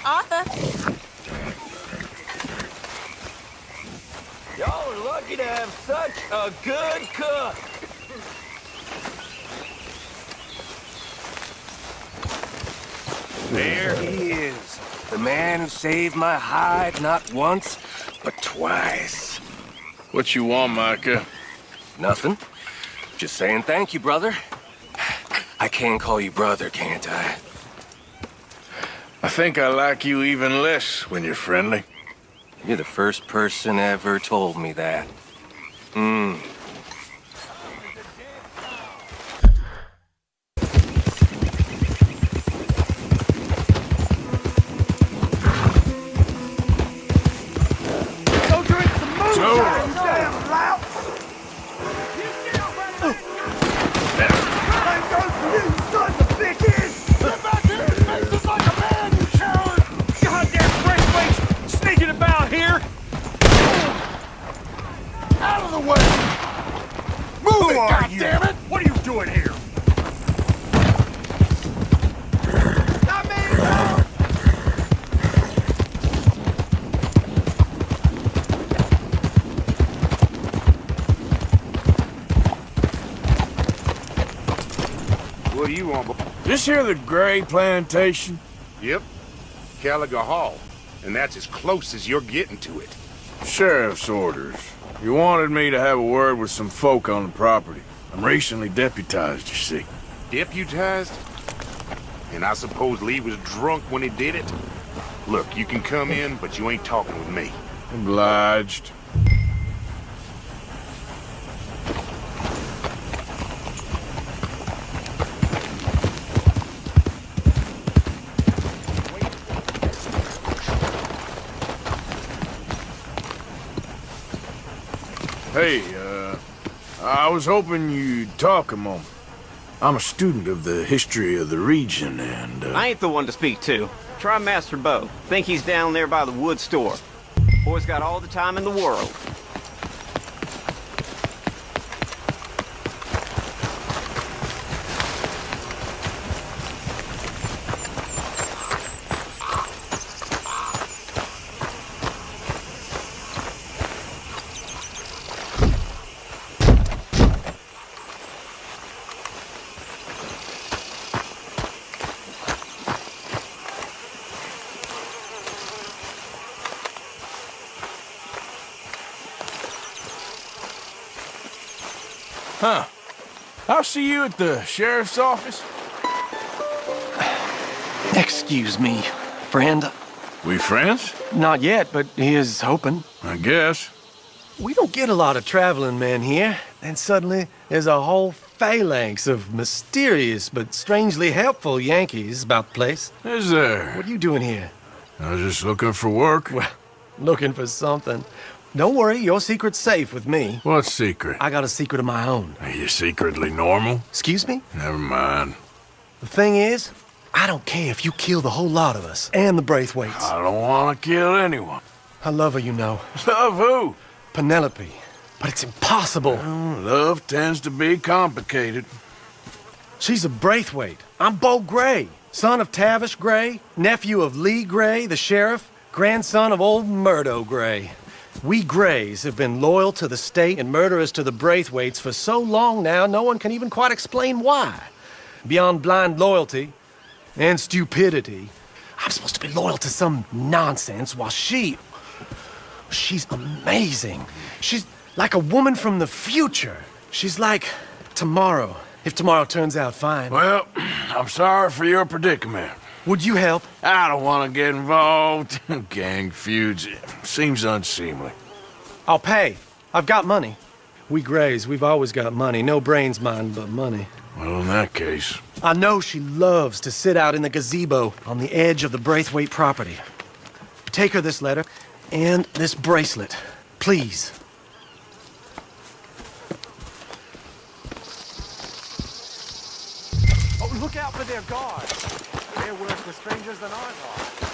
Arthur. Y'all are lucky to have such a good cook. There he is. The man who saved my hide not once, but twice. What you want, Micah? Nothing. Just saying thank you, brother. I can call you brother, can't I? I think I like you even less when you're friendly. You're the first person ever told me that. Go drink some moonshine, So- damn lout! Same goes for you, son of a bitches! Get back here and make this like a man, you coward! Goddamn Braithwaite's sneaking about here! Out of the way! Move it, goddammit! What are you doing here? Not me, no! What do you want, boy? This here the Gray Plantation? Yep. Caliga Hall. And that's as close as you're getting to it. Sheriff's orders. You wanted me to have a word with some folk on the property. I'm recently deputized, you see. Deputized? And I suppose Lee was drunk when he did it? Look, you can come in, but you ain't talking with me. Obliged. Hey, I was hoping you'd talk a moment. I'm a student of the history of the region, and, I ain't the one to speak to. Try Master Bo. Think he's down there by the wood store. Boy's got all the time in the world. Huh. I'll see you at the sheriff's office. Excuse me, friend. We friends? Not yet, but he is hoping. I guess. We don't get a lot of traveling men here, and suddenly there's a whole phalanx of mysterious but strangely helpful Yankees about the place. Is there? What are you doing here? I was just looking for work. Well, looking for something. Don't worry, your secret's safe with me. What secret? I got a secret of my own. Are you secretly normal? Excuse me? Never mind. The thing is, I don't care if you kill the whole lot of us and the Braithwaites. I don't want to kill anyone. I love her, you know. Love who? Penelope. But it's impossible. Well, love tends to be complicated. She's a Braithwaite. I'm Bo Gray, son of Tavish Gray, nephew of Lee Gray, the sheriff, grandson of old Murdo Gray. We Grays have been loyal to the state and murderous to the Braithwaites for so long now, no one can even quite explain why. Beyond blind loyalty and stupidity, I'm supposed to be loyal to some nonsense while she's amazing. She's like a woman from the future. She's like tomorrow, if tomorrow turns out fine. Well, I'm sorry for your predicament. Would you help? I don't want to get involved. Gang feuds seems unseemly. I'll pay. I've got money. We Grays, we've always got money. No brains, mind, but money. Well, in that case... I know she loves to sit out in the gazebo on the edge of the Braithwaite property. Take her this letter and this bracelet, please. Oh, look out for their guards. They're worse with strangers than ours are.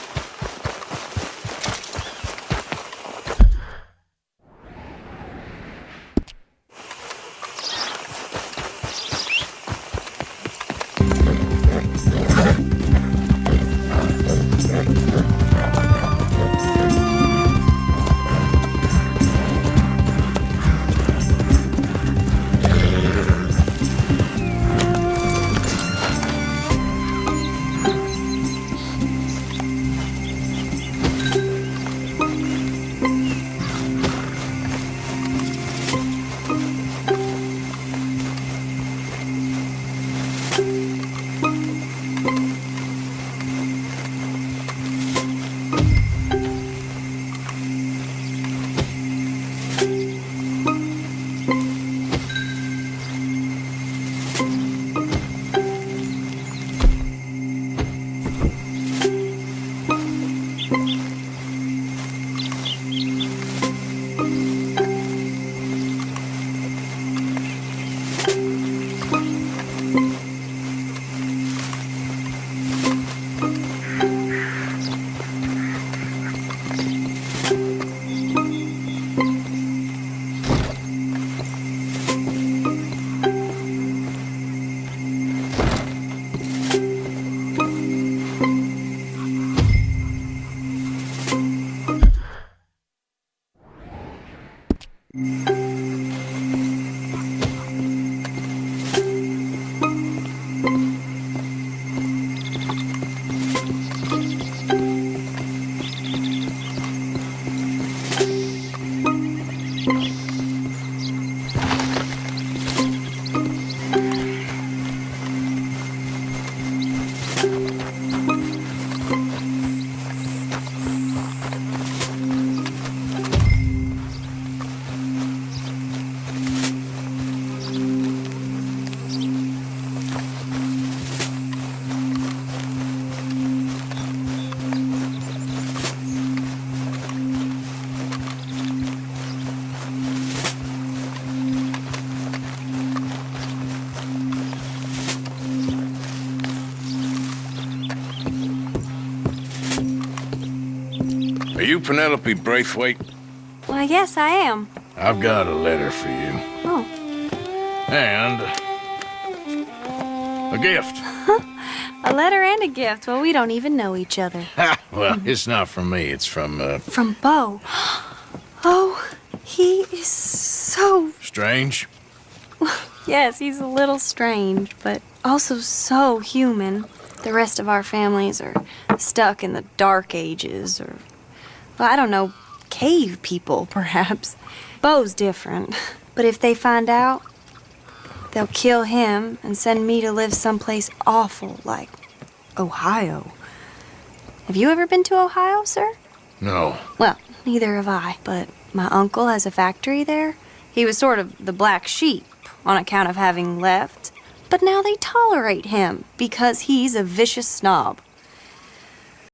Are you Penelope Braithwaite? Well, yes, I am. I've got a letter for you. Oh. And a gift. A letter and a gift. Well, we don't even know each other. Well, it's not from me. It's from, From Beau. Oh, he is so... Strange? Yes, he's a little strange, but also so human. The rest of our families are stuck in the Dark Ages, or, well, I don't know, cave people, perhaps. Beau's different. But if they find out, they'll kill him and send me to live someplace awful like Ohio. Have you ever been to Ohio, sir? No. Well, neither have I, but my uncle has a factory there. He was sort of the black sheep on account of having left. But now they tolerate him because he's a vicious snob.